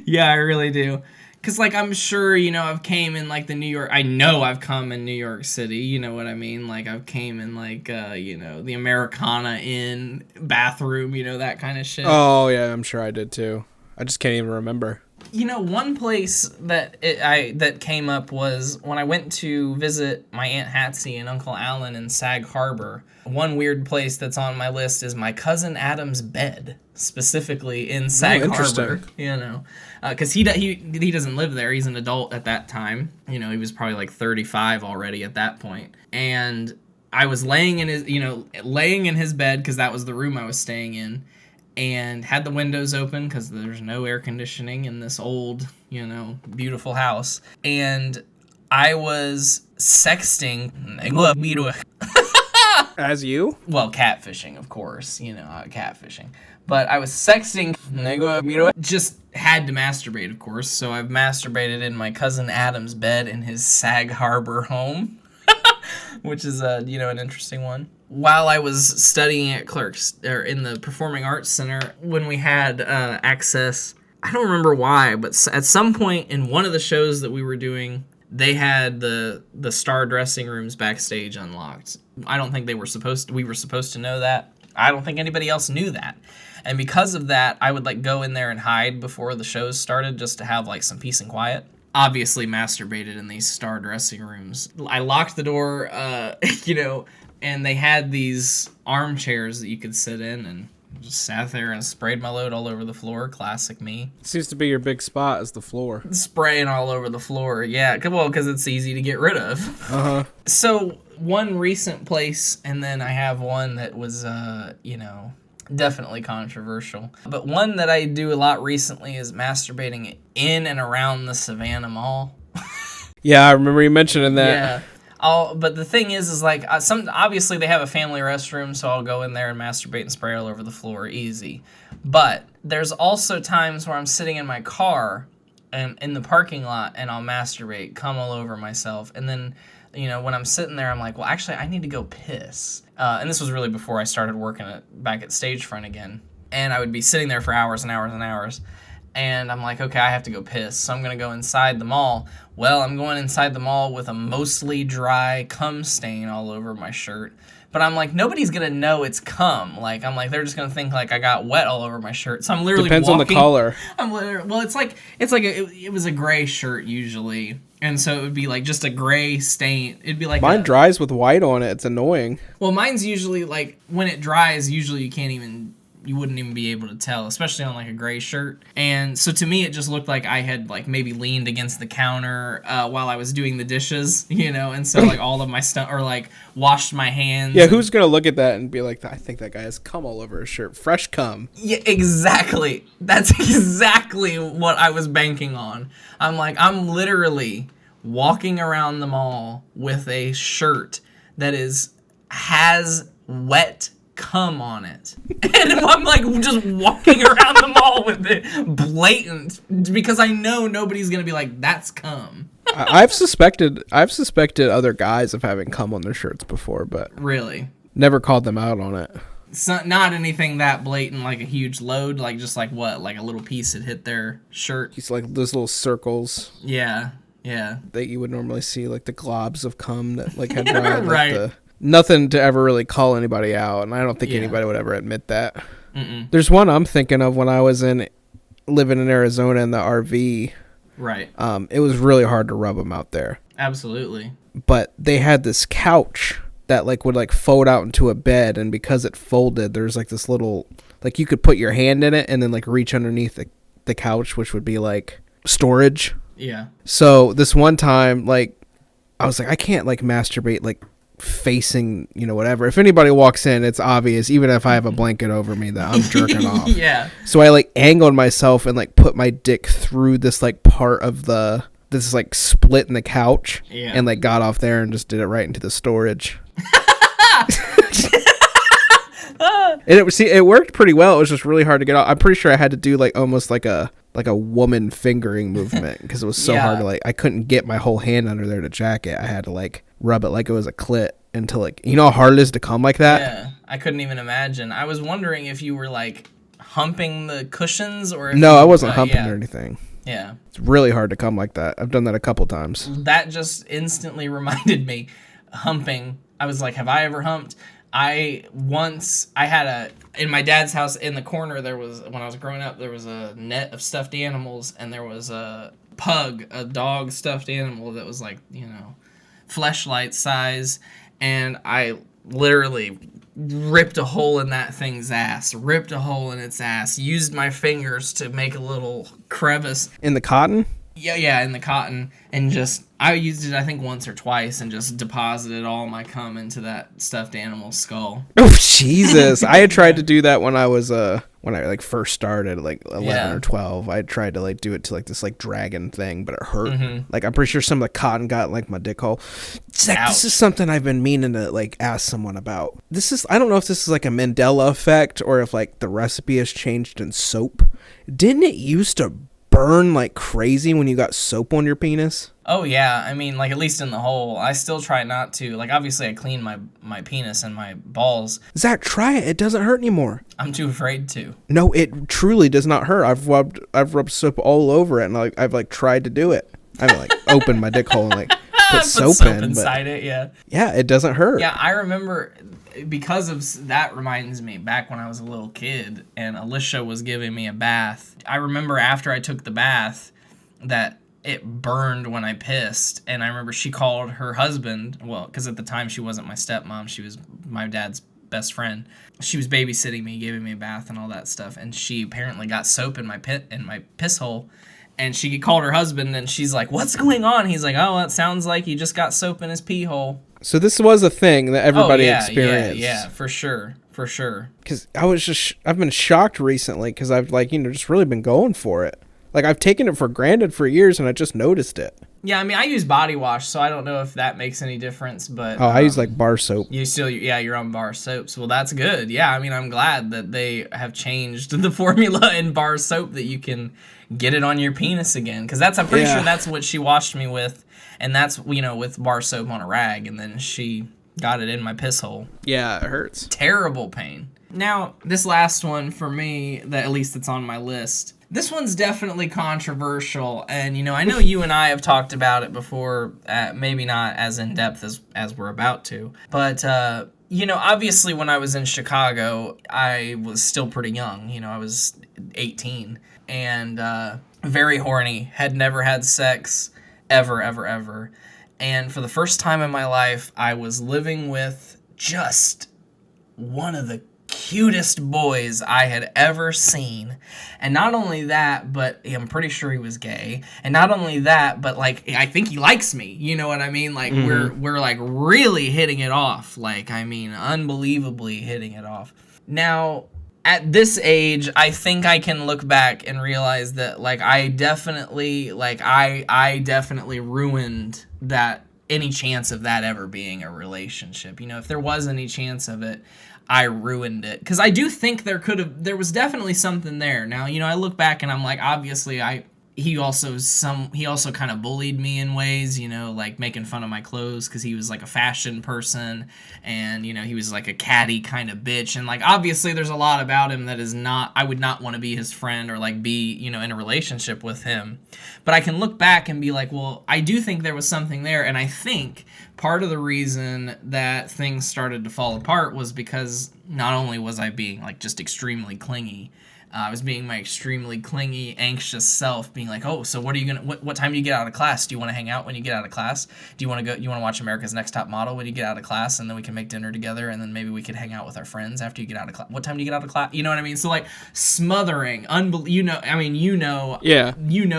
Yeah, I really do. Because, like, I'm sure, you know, I've came in, like, I know I've come in New York City, you know what I mean? Like, I've came in, like, you know, the Americana Inn bathroom, you know, that kind of shit. Oh, yeah, I'm sure I did, too. I just can't even remember. You know, one place that that came up was when I went to visit my Aunt Hatsy and Uncle Alan in Sag Harbor. One weird place that's on my list is my cousin Adam's bed, specifically in Sag Harbor. You know, because he doesn't live there. He's an adult at that time. You know, he was probably like 35 already at that point. And I was laying in his bed because that was the room I was staying in, and had the windows open because there's no air conditioning in this old, you know, beautiful house. And I was sexting. As you? Well, catfishing, of course. You know, catfishing. But I was sexting. Just had to masturbate, of course. So I've masturbated in my cousin Adam's bed in his Sag Harbor home, which is an interesting one. While I was studying at in the Performing Arts Center, when we had access, I don't remember why, but at some point in one of the shows that we were doing, they had the star dressing rooms backstage unlocked. I don't think we were supposed to know that. I don't think anybody else knew that. And because of that, I would like go in there and hide before the shows started just to have like some peace and quiet. Obviously masturbated in these star dressing rooms. I locked the door, and they had these armchairs that you could sit in, and just sat there and sprayed my load all over the floor. Classic me. Seems to be your big spot is the floor. Spraying all over the floor. Yeah, well, because it's easy to get rid of. Uh-huh. So, one recent place, and then I have one that was, Definitely controversial. But one that I do a lot recently is masturbating in and around the Savannah Mall. Yeah, I remember you mentioning that. Yeah. But the thing is like, obviously they have a family restroom, so I'll go in there and masturbate and spray all over the floor, easy. But there's also times where I'm sitting in my car and in the parking lot, and I'll masturbate, come all over myself, and then, you know, when I'm sitting there, I'm like, well, actually, I need to go piss. And this was really before I started working back at Stagefront again. And I would be sitting there for hours and hours and hours. And I'm like, okay, I have to go piss. So I'm going to go inside the mall. Well, I'm going inside the mall with a mostly dry cum stain all over my shirt. But I'm like, nobody's going to know it's cum. Like, I'm like, they're just going to think like I got wet all over my shirt. So I'm literally Depends on the color. Well, it was a gray shirt usually. And so it would be like just a gray stain. It'd be like Mine dries with white on it. It's annoying. Well, mine's usually like when it dries, usually you wouldn't even be able to tell, especially on like a gray shirt. And so to me, it just looked like I had like maybe leaned against the counter while I was doing the dishes, you know, and so like all of my stuff, or like washed my hands. Yeah, who's gonna look at that and be like, I think that guy has cum all over his shirt. Fresh cum. Yeah, exactly. That's exactly what I was banking on. I'm like, I'm literally walking around the mall with a shirt that has wet cum on it, and I'm like just walking around the mall with it blatant, because I know nobody's gonna be like, that's cum. I've suspected other guys of having cum on their shirts before, but Really? never called them out on it. So, not anything that blatant, like a huge load, like just like what, like a little piece that hit their shirt. It's like those little circles Yeah. that you would normally see, like the globs of cum that like had dried. Like Right. Nothing to ever really call anybody out, and I don't think anybody would ever admit that. There's one I'm thinking of when I was living in Arizona in the RV. Right. It was really hard to rub them out there. Absolutely. But they had this couch that like would like fold out into a bed, and because it folded, there's like this little, like you could put your hand in it and then like reach underneath the couch, which would be like storage. Yeah. So this one time, like I was like, I can't like masturbate like facing, you know, whatever. If anybody walks in, it's obvious, even if I have a blanket over me, that I'm jerking off. Yeah. So I like angled myself and like put my dick through this like part of this like split in the couch, and like got off there and just did it right into the storage. And it worked pretty well. It was just really hard to get out. I'm pretty sure I had to do like almost like a woman fingering movement, because it was so hard to like, I couldn't get my whole hand under there to jack it. I had to like rub it like it was a clit until like, you know how hard it is to come like that? Yeah. I couldn't even imagine. I was wondering if you were like humping the cushions, or if No, I wasn't humping or anything. Yeah. It's really hard to come like that. I've done that a couple times. That just instantly reminded me, humping. I was like, have I ever humped? In my dad's house in the corner, when I was growing up, there was a net of stuffed animals, and there was a dog stuffed animal that was like, you know, fleshlight size, and I literally ripped a hole in that thing's ass, used my fingers to make a little crevice. In the cotton? Yeah, in the cotton, and just, I used it, I think, once or twice, and just deposited all my cum into that stuffed animal's skull. Oh, Jesus. I had tried to do that when I was, when I like first started, like 11 or 12. I tried to like do it to like this like dragon thing, but it hurt. Like, I'm pretty sure some of the cotton got like my dick hole. It's like, this is something I've been meaning to like ask someone about. I don't know if this is like a Mandela effect, or if like the recipe has changed in soap. Didn't it used to burn like crazy when you got soap on your penis? Oh yeah, I mean, like, at least in the hole. I still try not to. Like, obviously I clean my penis and my balls. Zach, try it. It doesn't hurt anymore. I'm too afraid to. No, it truly does not hurt. I've rubbed soap all over it, and like I've like tried to do it. I mean, like opened my dick hole and like put soap inside it. Yeah, it doesn't hurt. Yeah, I remember, because of that reminds me, back when I was a little kid and Alicia was giving me a bath. I remember after I took the bath that it burned when I pissed, and I remember she called her husband, well, because at the time she wasn't my stepmom, she was my dad's best friend. She was babysitting me, giving me a bath and all that stuff, and she apparently got soap in my piss hole, and she called her husband, and she's like, "What's going on?" He's like, "Oh, it sounds like he just got soap in his pee hole." So this was a thing that everybody experienced. Yeah, for sure. for sure. Because I've been shocked recently because I've just really been going for it. Like, I've taken it for granted for years, and I just noticed it. Yeah, I mean, I use body wash, so I don't know if that makes any difference, but... I use, bar soap. You're on bar soaps. Well, that's good. Yeah, I mean, I'm glad that they have changed the formula in bar soap that you can get it on your penis again. Because I'm pretty sure that's what she washed me with, and that's, with bar soap on a rag, and then she got it in my piss hole. Yeah, it hurts. Terrible pain. Now, this last one for me, that at least it's on my list... This one's definitely controversial, and, I know you and I have talked about it before, maybe not as in-depth as we're about to, but, obviously when I was in Chicago, I was still pretty young, I was 18, and very horny, had never had sex, ever, and for the first time in my life, I was living with just one of the cutest boys I had ever seen. And not only that, but I'm pretty sure he was gay. And not only that, but I think he likes me. You know what I mean? We're really hitting it off. Unbelievably hitting it off. Now, at this age, I think I can look back and realize that I definitely ruined that any chance of that ever being a relationship. If there was any chance of it, I ruined it. Because I do think there was definitely something there. Now, I look back and I'm like, obviously, he also kind of bullied me in ways, making fun of my clothes because he was a fashion person, and, he was a catty kind of bitch. And obviously there's a lot about him that is not, I would not want to be his friend or be, in a relationship with him. But I can look back and be like, well, I do think there was something there. And I think part of the reason that things started to fall apart was because not only was I being just extremely clingy, I was being my extremely clingy, anxious self, being like, oh, so what time do you get out of class? Do you want to hang out when you get out of class? Do you want to watch America's Next Top Model when you get out of class, and then we can make dinner together, and then maybe we could hang out with our friends after you get out of class? What time do you get out of class? You know what I mean? So smothering, you know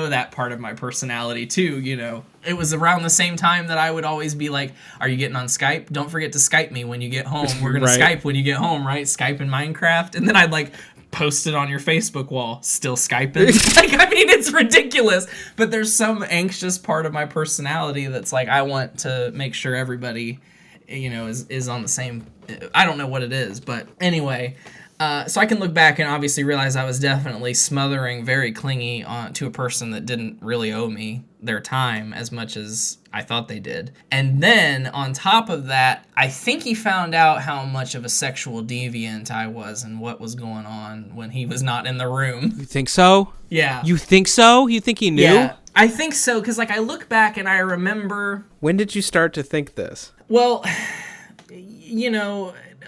that part of my personality too, It was around the same time that I would always be like, are you getting on Skype? Don't forget to Skype me when you get home. We're going to Skype when you get home, right? Skype in Minecraft. And then I'd post it on your Facebook wall, still Skyping. It's ridiculous. But there's some anxious part of my personality that's I want to make sure everybody, is on the same, I don't know what it is, but anyway. So I can look back and obviously realize I was definitely smothering, very clingy to a person that didn't really owe me their time as much as I thought they did. And then on top of that, I think he found out how much of a sexual deviant I was and what was going on when he was not in the room. You think so? Yeah. You think so? You think he knew? Yeah, I think so, because I look back and I remember... When did you start to think this? Well,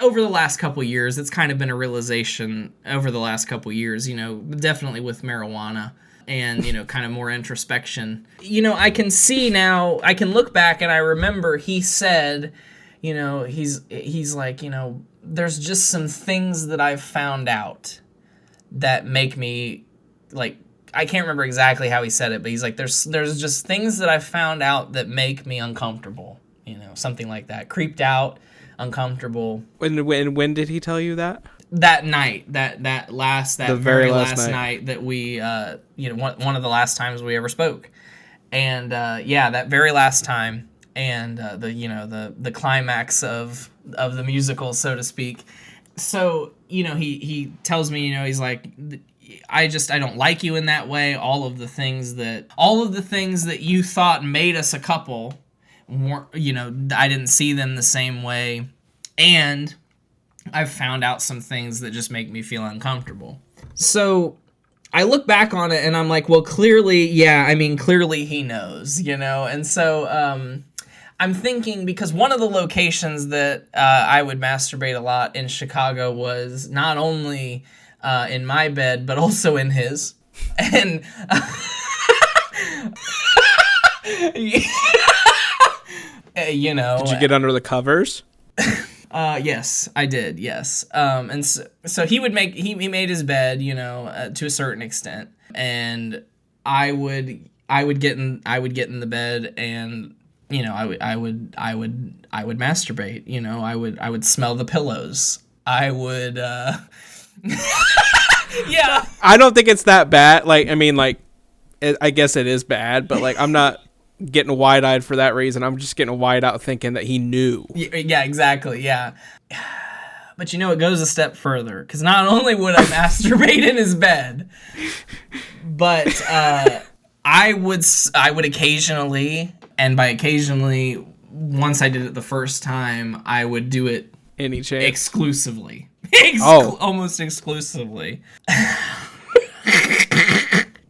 over the last couple years, it's kind of been a realization over the last couple years, definitely with marijuana and, kind of more introspection. I can see now, I can look back and I remember he said, he's like, there's just some things that I've found out that make me, I can't remember exactly how he said it, but he's like, there's just things that I've found out that make me uncomfortable, something like that. Creeped out, uncomfortable. When did he tell you that? That night, that very last night that we, one of the last times we ever spoke, and that very last time, and the climax of the musical, so to speak. So he tells me, he's like, I don't like you in that way. All of the things that you thought made us a couple, I didn't see them the same way, and I've found out some things that just make me feel uncomfortable. So I look back on it and I'm like, well, clearly he knows, and so I'm thinking, because one of the locations that I would masturbate a lot in Chicago was not only in my bed, but also in his, and Did you get under the covers? Yes, I did. Yes. And so he would he made his bed, to a certain extent, and I would get in the bed, and I would masturbate. I would smell the pillows. I would, yeah. I don't think it's that bad. Like, I mean, like, I guess it is bad, but like, I'm not getting wide-eyed for that reason. I'm just getting wide-out thinking that he knew. Yeah, exactly, yeah. But you know, it goes a step further, because not only would I masturbate in his bed, but I would occasionally, and by occasionally, once I did it the first time, I would do it Any chance? exclusively. Almost exclusively.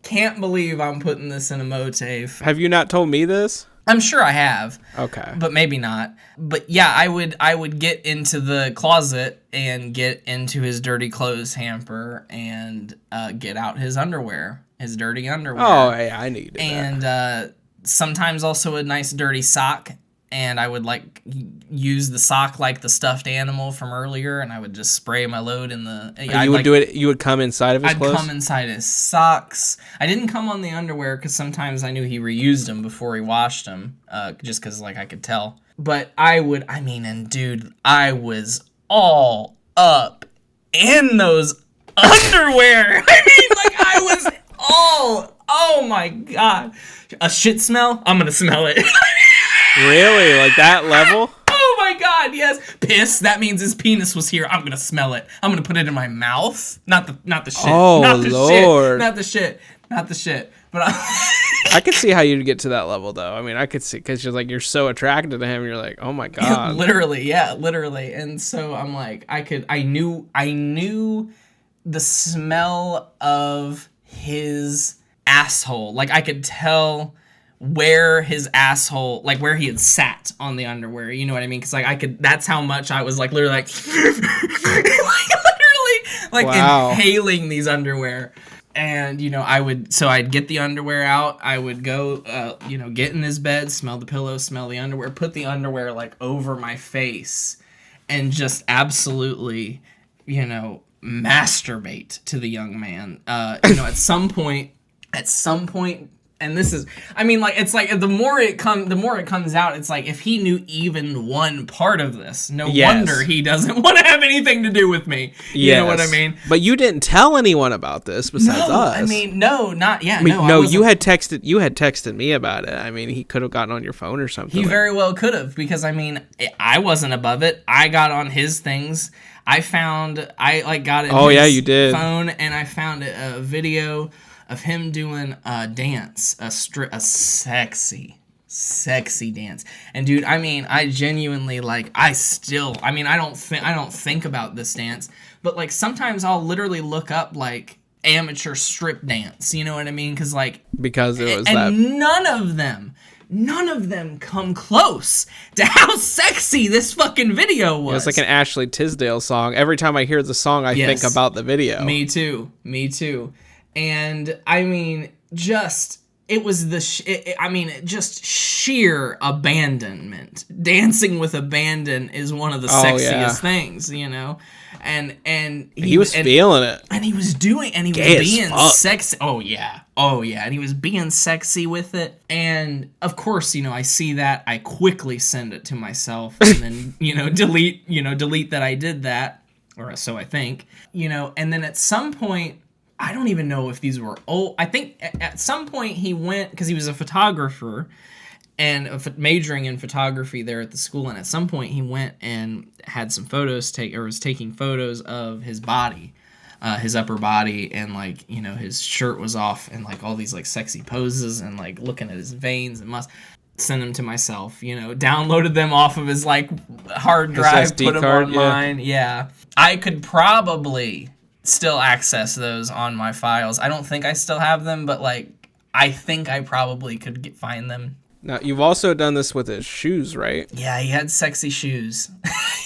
Can't believe I'm putting this in a MOATAIF. Have you not told me this? I'm sure I have. Okay. But maybe not. But yeah, I would get into the closet and get into his dirty clothes hamper and get out his underwear, his dirty underwear. Oh, yeah, I needed that. And sometimes also a nice dirty sock. And I would like use the sock like the stuffed animal from earlier, and I would just spray my load in the. You would do it. You would come inside of his clothes. I'd come inside his socks. I didn't come on the underwear because sometimes I knew he reused them before he washed them, just because like I could tell. But I would. I mean, and dude, I was all up in those underwear. I mean, like I was all. Oh my god, a shit smell. I'm gonna smell it. Really? Like that level? Oh my god, yes. Piss, that means his penis was here. I'm gonna smell it. I'm gonna put it in my mouth. Not the shit. Oh, not the Lord. Shit. Not the shit. But I could see how you'd get to that level, though. I mean, I could see, because you're so attracted to him. You're like, oh my god. literally. And so I'm like, I knew the smell of his asshole. Like I could tell where his asshole, like where he had sat on the underwear, you know what I mean? Because like that's how much I was like literally like, Wow. Inhaling these underwear. And, you know, I'd get the underwear out, I would go, get in his bed, smell the pillow, smell the underwear, put the underwear like over my face and just absolutely, masturbate to the young man. At some point, and this is, I mean, like, it's like the more it comes out, it's like if he knew even one part of this, no wonder he doesn't want to have anything to do with me. You know what I mean? But you didn't tell anyone about this besides us. I mean, no, not yet. You had texted me about it. I mean, he could have gotten on your phone or something. He very well could have, because I mean, I wasn't above it. I got on his things. I got in his phone, and I found a video of him doing a dance, a sexy dance. And dude, I mean, I genuinely I don't think about this dance, but like sometimes I'll literally look up like amateur strip dance, you know what I mean? Because it was none of them come close to how sexy this fucking video was. It's like an Ashley Tisdale song. Every time I hear the song, I think about the video. Me too. And I mean, just sheer abandonment. Dancing with abandon is one of the sexiest things, And he was feeling it, and he was being sexy. Oh yeah, and he was being sexy with it. And of course, I see that, I quickly send it to myself, and then delete that I did that, or so I think, and then at some point. I don't even know if these were old. I think at some point he went, because he was a photographer and majoring in photography there at the school, and at some point he went and had some photos was taking photos of his body, his upper body, and his shirt was off, and all these sexy poses, and looking at his veins and muscles. Send them to myself, downloaded them off of his hard drive, SD put them card, online. Yeah. I could probably still access those on my files. I don't think I still have them, but I think I probably could find them. Now, you've also done this with his shoes, right? Yeah, he had sexy shoes.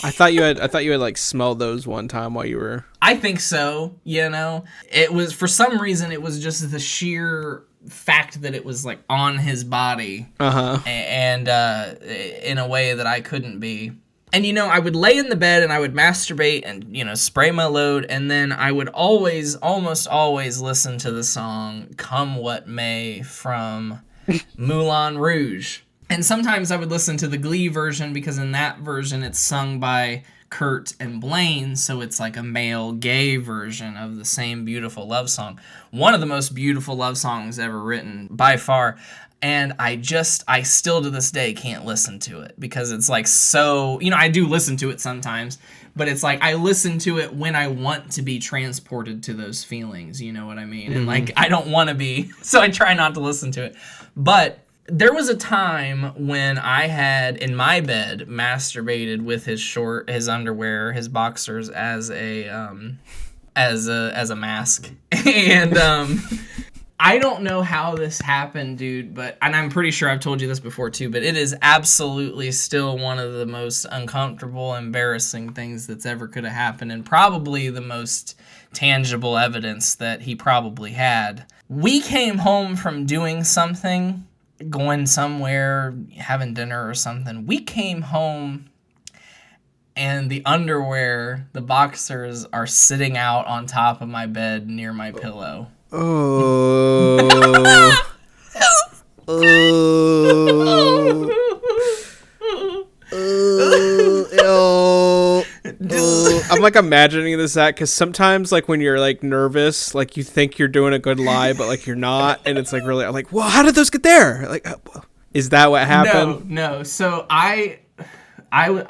I thought you had smelled those one time while you were. I think so. It was, for some reason, it was just the sheer fact that it was on his body, and in a way that I couldn't be. And, I would lay in the bed and I would masturbate and, spray my load. And then I would almost always listen to the song Come What May from Moulin Rouge. And sometimes I would listen to the Glee version, because in that version it's sung by Kurt and Blaine, so it's like a male gay version of the same beautiful love song. One of the most beautiful love songs ever written by far. And I still to this day can't listen to it because it's like so, I do listen to it sometimes, but it's like I listen to it when I want to be transported to those feelings, you know what I mean? And like I don't want to be, so I try not to listen to it. But there was a time when I had in my bed masturbated with his underwear, his boxers as a mask. And I don't know how this happened, dude, and I'm pretty sure I've told you this before too, but it is absolutely still one of the most uncomfortable, embarrassing things that's ever could have happened, and probably the most tangible evidence that he probably had. We came home from doing something, going somewhere, having dinner or something. We came home and the underwear, the boxers, are sitting out on top of my bed near my pillow. Oh. I'm like imagining this act because sometimes like when you're like nervous, like you think you're doing a good lie, but like you're not, and it's like really like, well, how did those get there? Like, is that what happened? No. So I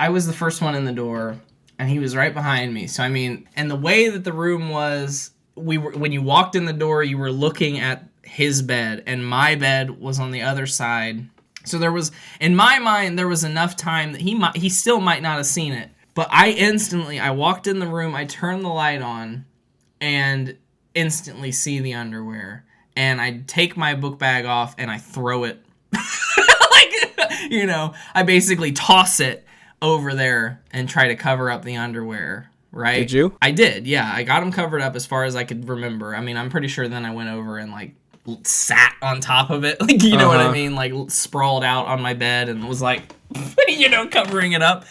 was the first one in the door, and he was right behind me. So I mean, and the way that the room was. When you walked in the door, you were looking at his bed, and my bed was on the other side. So there was, in my mind, there was enough time that he still might not have seen it. But I walked in the room, I turned the light on, and instantly see the underwear. And I take my book bag off and I throw it. I basically toss it over there and try to cover up the underwear. Right? Did you? I did, yeah. I got them covered up as far as I could remember. I mean, I'm pretty sure then I went over and, like, sat on top of it. Like, you know what I mean? Like, sprawled out on my bed and was, like, covering it up.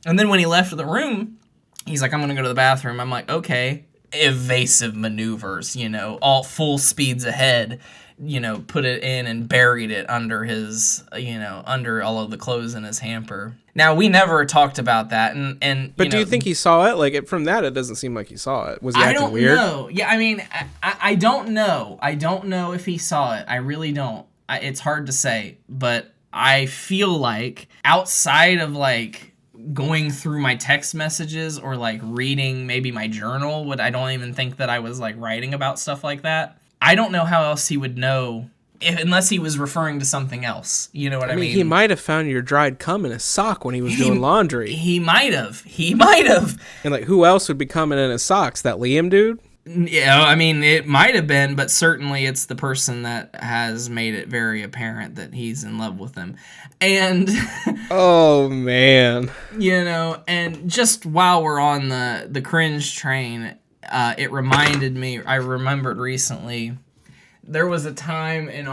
And then when he left the room, he's like, I'm going to go to the bathroom. I'm like, okay. Evasive maneuvers, all full speeds ahead. Put it in and buried it under his, under all of the clothes in his hamper. Now, we never talked about that, But do you think he saw it? Like, from that, it doesn't seem like he saw it. Was he acting weird? I don't know. Yeah, I mean, I don't know. I don't know if he saw it. I really don't. It's hard to say, but I feel like outside of, like, going through my text messages or, like, reading maybe my journal, I don't even think that I was, like, writing about stuff like that. I don't know how else he would know unless he was referring to something else. You know what I mean? He might have found your dried cum in a sock when he was doing laundry. He might have. And like, who else would be coming in his socks? That Liam dude? Yeah, I mean, it might have been, but certainly it's the person that has made it very apparent that he's in love with him. And oh man. And just while we're on the cringe train, it reminded me, I remembered recently, there was a time in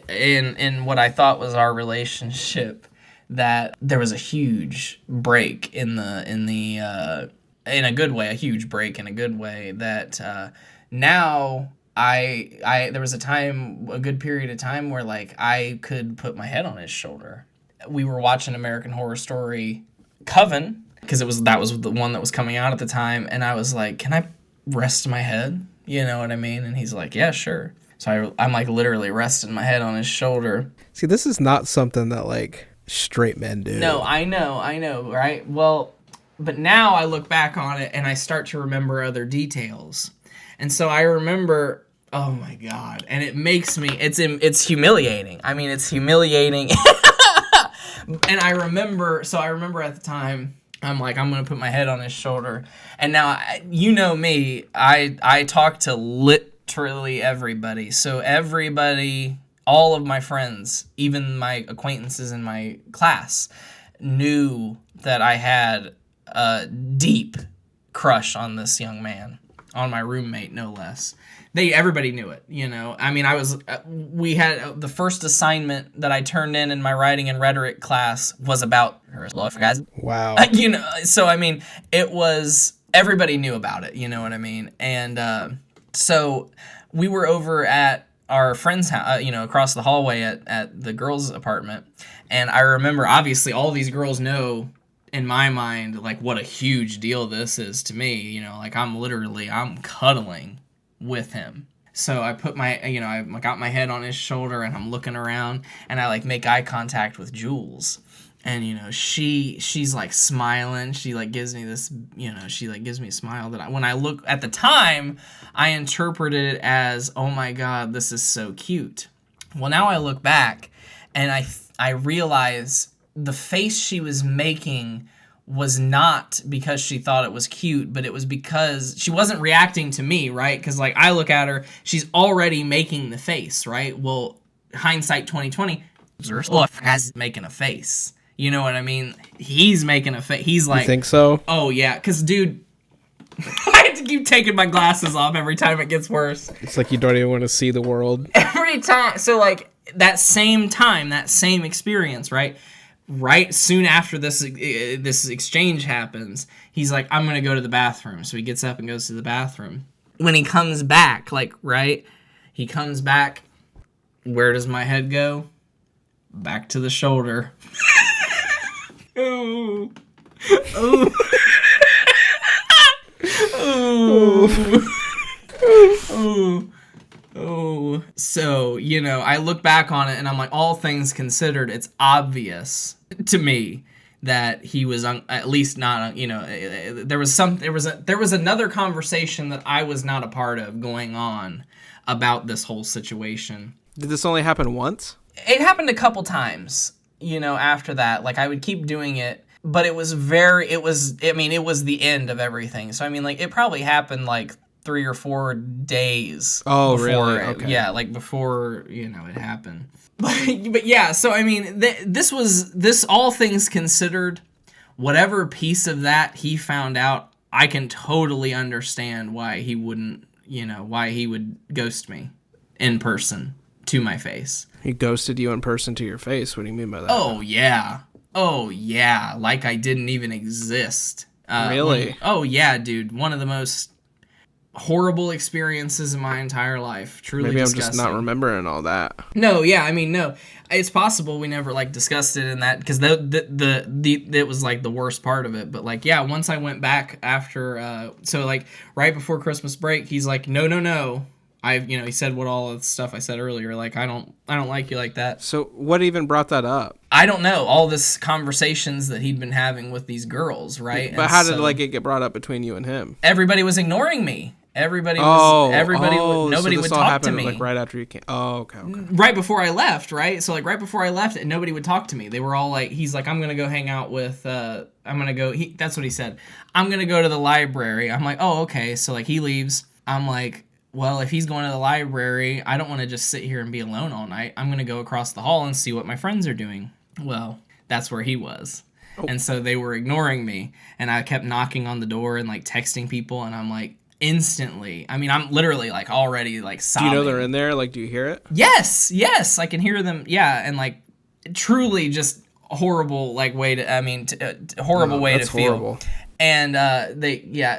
in what I thought was our relationship that there was a huge break in a good way, a huge break in a good way that now there was a good period of time where like I could put my head on his shoulder. We were watching American Horror Story Coven, because that was the one that was coming out at the time, and I was like, can I rest my head? You know what I mean? And he's like, yeah, sure. So I'm like literally resting my head on his shoulder. See, this is not something that like straight men do. No, I know, right? Well, but now I look back on it and I start to remember other details. And so I remember, oh my God, and it makes me, it's humiliating. I mean, it's humiliating. And I remember at the time, I'm like, I'm going to put my head on his shoulder. And now, you know me, I talk to literally everybody. So everybody, all of my friends, even my acquaintances in my class, knew that I had a deep crush on this young man, on my roommate, no less. Everybody knew it, I mean, we had the first assignment that I turned in my writing and rhetoric class was about her love, guys. Wow. So I mean, it was, everybody knew about it, you know what I mean? And so we were over at our friend's house, across the hallway at the girls' apartment. And I remember, obviously, all these girls know in my mind, like, what a huge deal this is to me. You know, like, I'm cuddling with him. So I put my, you know, I got my head on his shoulder and I'm looking around and I like make eye contact with Jules. And, you know, she's like smiling. She like gives me this, you know, she like gives me a smile that when I look at the time, I interpreted it as, oh my God, this is so cute. Well, now I look back and I realize the face she was making was not because she thought it was cute, but it was because she wasn't reacting to me, right? Because, like, I look at her, she's already making the face, right? Well, hindsight 2020, has making a face. You know what I mean? He's making a face. He's like, You think so? Oh, yeah. Because, dude, I have to keep taking my glasses off every time it gets worse. It's like you don't even want to see the world. Every time. So, like, that same time, that same experience, right? Right soon after this exchange happens, he's like, I'm going to go to the bathroom. So he gets up and goes to the bathroom. When he comes back, like, right? He comes back. Where does my head go? Back to the shoulder. Ooh. Ooh. Ooh. Ooh. Oh, so, you know, I look back on it and I'm like, all things considered, it's obvious to me that he was at least not, you know, there was another conversation that I was not a part of going on about this whole situation. Did this only happen once? It happened a couple times, you know, after that. Like, I would keep doing it, but it was the end of everything. So, I mean, like, it probably happened, like, 3 or 4 days. Oh, before, really? Okay. Yeah, like before, you know, it happened. But yeah, so I mean, this all things considered, whatever piece of that he found out, I can totally understand why he wouldn't, you know, why he would ghost me in person to my face. He ghosted you in person to your face. What do you mean by that? Oh, yeah. Like I didn't even exist. Really? Oh, yeah, dude. One of the most horrible experiences in my entire life. Truly Maybe disgusting. I'm just not remembering all that. No, yeah, I mean, no. It's possible we never, like, discussed it in that, because it was, like, the worst part of it. But, like, yeah, once I went back after, so, like, right before Christmas break, he's like, no. He said what all of the stuff I said earlier, like, I don't like you like that. So what even brought that up? I don't know. All this conversations that he'd been having with these girls, right? But how did, like, it get brought up between you and him? Everybody was ignoring me. Nobody so would this all talk happened, to me. Like right after you came. Oh, okay. Right before I left, right? So like right before I left, nobody would talk to me. They were all like, he's like, I'm gonna go hang out with. That's what he said. I'm gonna go to the library. I'm like, oh, okay. So like he leaves. I'm like, well, if he's going to the library, I don't want to just sit here and be alone all night. I'm gonna go across the hall and see what my friends are doing. Well, that's where he was. Oh. And so they were ignoring me, and I kept knocking on the door and like texting people, and I'm like. Instantly. I mean, I'm literally like already like sobbing. Do you know they're in there? Like, do you hear it? Yes, I can hear them. Yeah, and like truly just horrible like way to. I mean, horrible way to feel. Horrible. And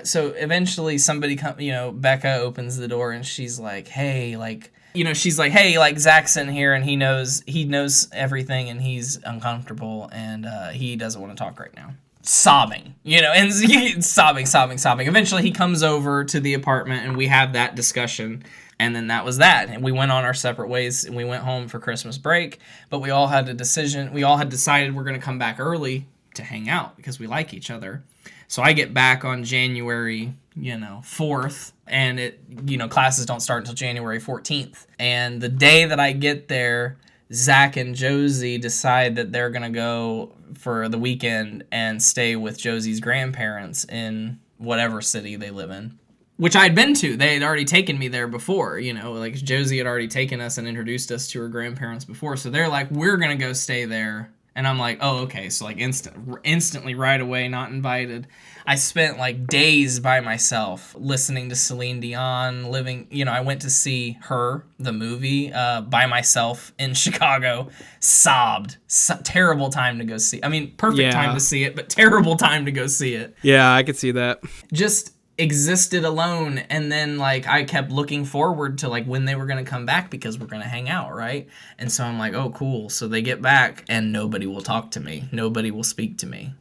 so eventually somebody Becca opens the door and she's like, hey, like. She's like, hey, like, Zach's in here, and he knows everything, and he's uncomfortable, and he doesn't want to talk right now. Sobbing, and sobbing. Eventually, he comes over to the apartment, and we have that discussion, and then that was that. And we went on our separate ways, and we went home for Christmas break, but we all had decided we're going to come back early to hang out, because we like each other. So I get back on January, 4th, and classes don't start until January 14th. And the day that I get there, Zach and Josie decide that they're going to go for the weekend and stay with Josie's grandparents in whatever city they live in, which I'd been to. They had already taken me there before, like Josie had already taken us and introduced us to her grandparents before. So they're like, we're going to go stay there. And I'm like, oh, okay. So like instantly right away, not invited. I spent like days by myself listening to Celine Dion, I went to see her, the movie, by myself in Chicago, sobbed. Terrible time to go see. I mean, perfect time to see it, but terrible time to go see it. Yeah, I could see that. Just existed alone, and then like I kept looking forward to like when they were going to come back, because we're going to hang out, right? And so I'm like, oh cool. So they get back and nobody will talk to me, nobody will speak to me.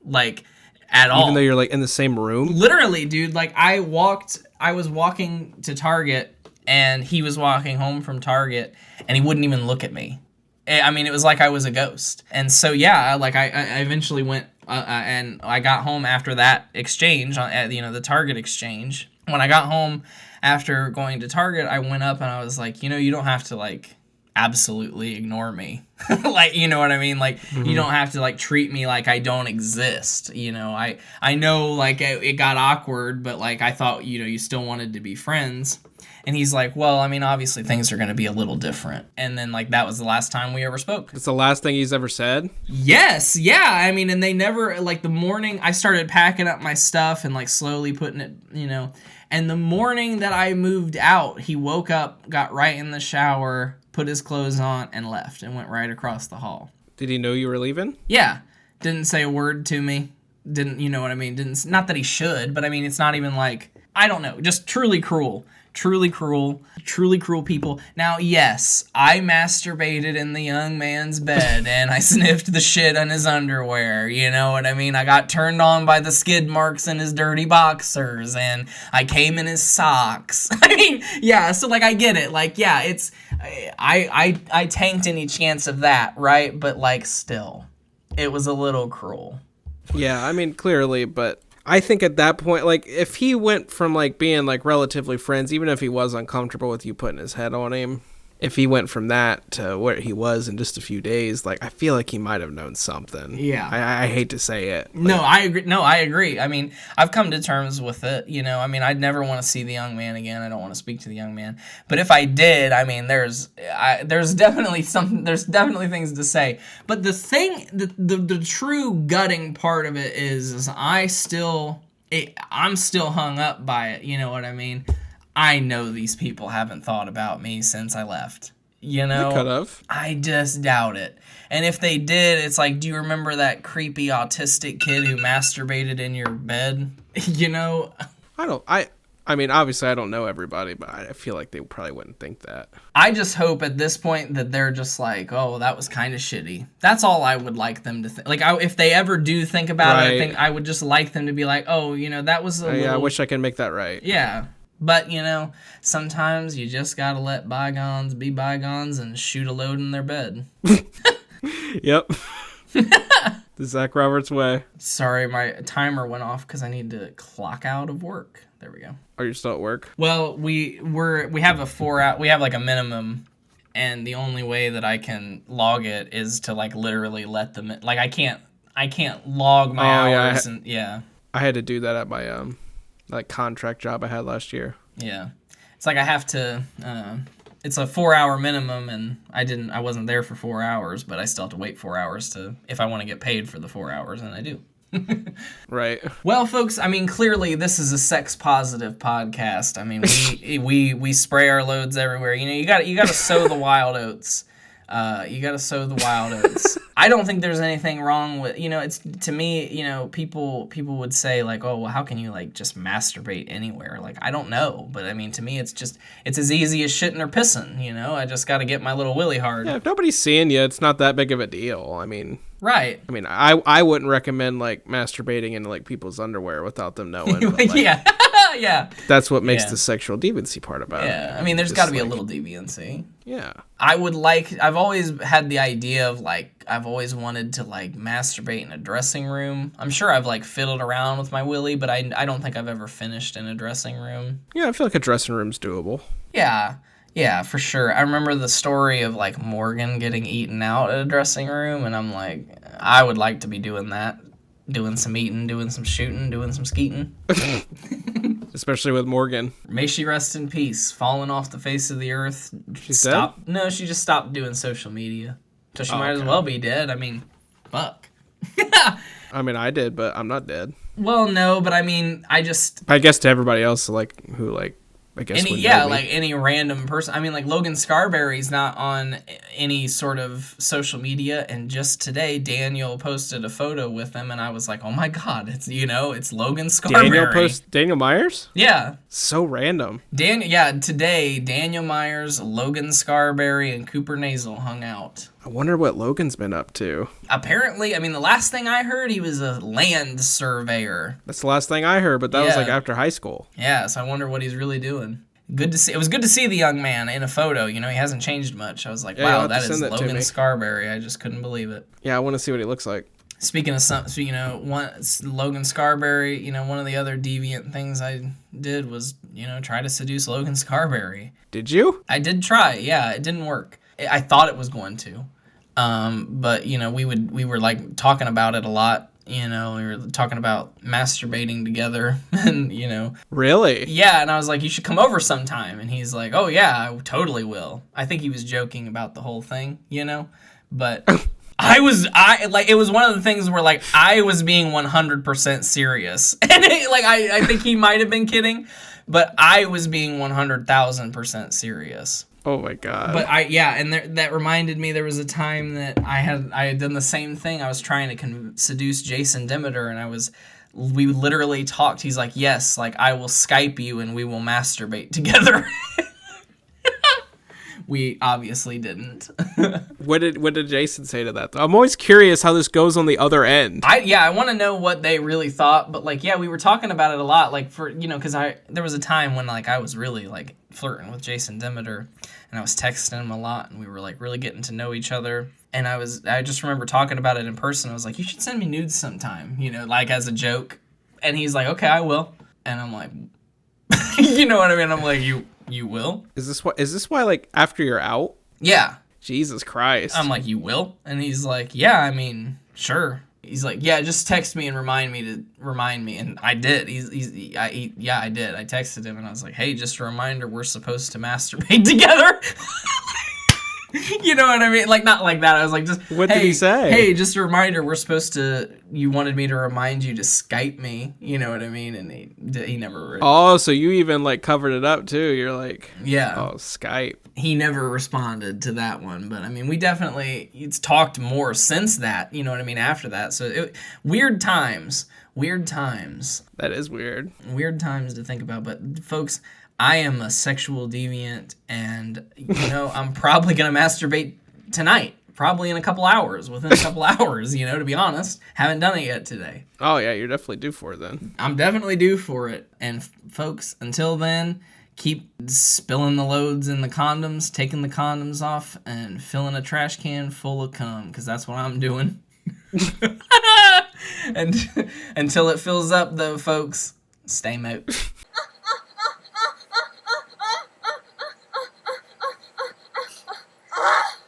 like at all. Even though you're like in the same room? Literally, dude, like I was walking to Target and he was walking home from Target and he wouldn't even look at me. I mean, it was like I was a ghost. And so, yeah, like I eventually went and I got home after that exchange, at the Target exchange. When I got home after going to Target, I went up and I was like, you don't have to like absolutely ignore me. Like, you know what I mean? Like, you don't have to like treat me like I don't exist. I know like it got awkward, but like I thought, you still wanted to be friends. And he's like, well, I mean, obviously things are going to be a little different. And then, like, that was the last time we ever spoke. It's the last thing he's ever said? Yes, yeah. I mean, and they never, like, the morning I started packing up my stuff and, like, slowly putting it, And the morning that I moved out, he woke up, got right in the shower, put his clothes on, and left and went right across the hall. Did he know you were leaving? Yeah. Didn't say a word to me. Didn't, you know what I mean? Didn't, not that he should, but I mean, it's not even like, I don't know, just truly cruel. Truly cruel people. Now, yes, I masturbated in the young man's bed and I sniffed the shit on his underwear. You know what I mean? I got turned on by the skid marks in his dirty boxers and I came in his socks. I mean, yeah, so like I get it. Like, yeah, it's I tanked any chance of that, right? But like still, it was a little cruel. Yeah, I mean, clearly, but I think at that point, like, if he went from, like, being, like, relatively friends, even if he was uncomfortable with you putting his head on him, if he went from that to where he was in just a few days, like, I feel like he might have known something. Yeah. I hate to say it. Like, No, I agree. I mean, I've come to terms with it, I mean, I'd never want to see the young man again. I don't want to speak to the young man. But if I did, I mean, there's definitely things to say. But the thing, the true gutting part of it is I'm still hung up by it, you know what I mean? I know these people haven't thought about me since I left. They could have. I just doubt it. And if they did, it's like, do you remember that creepy autistic kid who masturbated in your bed? I mean, obviously I don't know everybody, but I feel like they probably wouldn't think that. I just hope at this point that they're just like, oh, that was kind of shitty. That's all I would like them to think. Like, if they ever do think about it, I think I would just like them to be like, oh, that was a little... Yeah, I wish I could make that right. Yeah. But, sometimes you just gotta let bygones be bygones and shoot a load in their bed. Yep. The Zach Roberts way. Sorry, my timer went off because I need to clock out of work. There we go. Are you still at work? Well, we have a 4-hour, we have like a minimum, and the only way that I can log it is to like literally let them, like I can't log my hours I had to do that at my like contract job I had last year. Yeah. It's like I have to it's a 4-hour minimum and I wasn't there for 4 hours, but I still have to wait 4 hours if I want to get paid for the 4 hours, and I do. Right. Well, folks, I mean, clearly this is a sex positive podcast. I mean, we spray our loads everywhere. You got to sow the wild oats. You got to sow the wild oats. I don't think there's anything wrong with, it's, to me, people would say like, oh, well, how can you like just masturbate anywhere? Like, I don't know. But I mean, to me, it's as easy as shitting or pissing, I just got to get my little willy hard. Yeah, if nobody's seeing you, it's not that big of a deal. I mean, right. I mean, I wouldn't recommend like masturbating into like people's underwear without them knowing. But, like, yeah. Yeah. That's what makes the sexual deviancy part about it. Yeah. I mean, there's got to be a little deviancy. Yeah. I've always had the idea of like, I've always wanted to like masturbate in a dressing room. I'm sure I've like fiddled around with my willy, but I don't think I've ever finished in a dressing room. Yeah, I feel like a dressing room's doable. Yeah. Yeah, for sure. I remember the story of like Morgan getting eaten out at a dressing room, and I'm like, I would like to be doing that. Doing some eating, doing some shooting, doing some skeeting. Especially with Morgan. May she rest in peace. Falling off the face of the earth. She's dead? No, she just stopped doing social media. So she might as well be dead. I mean, fuck. I mean, I did, but I'm not dead. Well, no, but I mean, I guess to everybody else, like, who, like, I guess like any random person. I mean, like Logan Scarberry's not on any sort of social media, and just today Daniel posted a photo with him, and I was like, oh my god, it's Logan Scarberry. Daniel Myers? Yeah. So random. Today Daniel Myers, Logan Scarberry, and Cooper Nasal hung out. I wonder what Logan's been up to. Apparently, I mean, the last thing I heard, he was a land surveyor. That's the last thing I heard, but that was like after high school. Yeah, so I wonder what he's really doing. Good to see. It was good to see the young man in a photo. You know, he hasn't changed much. I was like, wow, that is Logan Scarberry. I just couldn't believe it. Yeah, I want to see what he looks like. Speaking of some, you know, Logan Scarberry, you know, one of the other deviant things I did was, you know, try to seduce Logan Scarberry. Did you? I did try. Yeah, it didn't work. I thought it was going to. But, you know, we were like talking about it a lot. You know, we were talking about masturbating together and, you know. Really? Yeah, and I was like, you should come over sometime. And he's like, oh, yeah, I totally will. I think he was joking about the whole thing, you know. But it was one of the things where, like, I was being 100% serious. And, I think he might have been kidding, but I was being 100,000% serious. Oh my god. But that reminded me there was a time that I had done the same thing. I was trying to seduce Jason Demeter, and we literally talked. He's like, yes, like I will Skype you and we will masturbate together. We obviously didn't. What did Jason say to that, though? I'm always curious how this goes on the other end. I want to know what they really thought, but like, yeah, we were talking about it a lot, like for, you know, because there was a time when like I was really like flirting with Jason Demeter, and I was texting him a lot, and we were like really getting to know each other, and I just remember talking about it in person. I was like, you should send me nudes sometime, you know, like as a joke, and he's like, okay, I will, and I'm like, you know what I mean? I'm like, you will? Is this why like after you're out? Yeah. Jesus Christ. I'm like, you will? And he's like, yeah, I mean, sure. He's like, yeah, just text me and remind me. And I did. I did. I texted him and I was like, hey, just a reminder, we're supposed to masturbate together. You know what I mean? Like, not like that. I was like, what did he say? Hey, just a reminder, you wanted me to remind you to Skype me. You know what I mean? And he never. Oh, so you even like covered it up too. You're like, yeah. Oh, Skype. He never responded to that one, but I mean, it's talked more since that. You know what I mean? After that, so weird times. That is weird. Weird times to think about, but folks, I am a sexual deviant, and, you know, I'm probably going to masturbate tonight. Probably in a couple hours, within a couple hours, you know, to be honest. Haven't done it yet today. Oh, yeah, you're definitely due for it then. I'm definitely due for it. And, folks, until then, keep spilling the loads in the condoms, taking the condoms off, and filling a trash can full of cum, because that's what I'm doing. And until it fills up, though, folks, stay moat.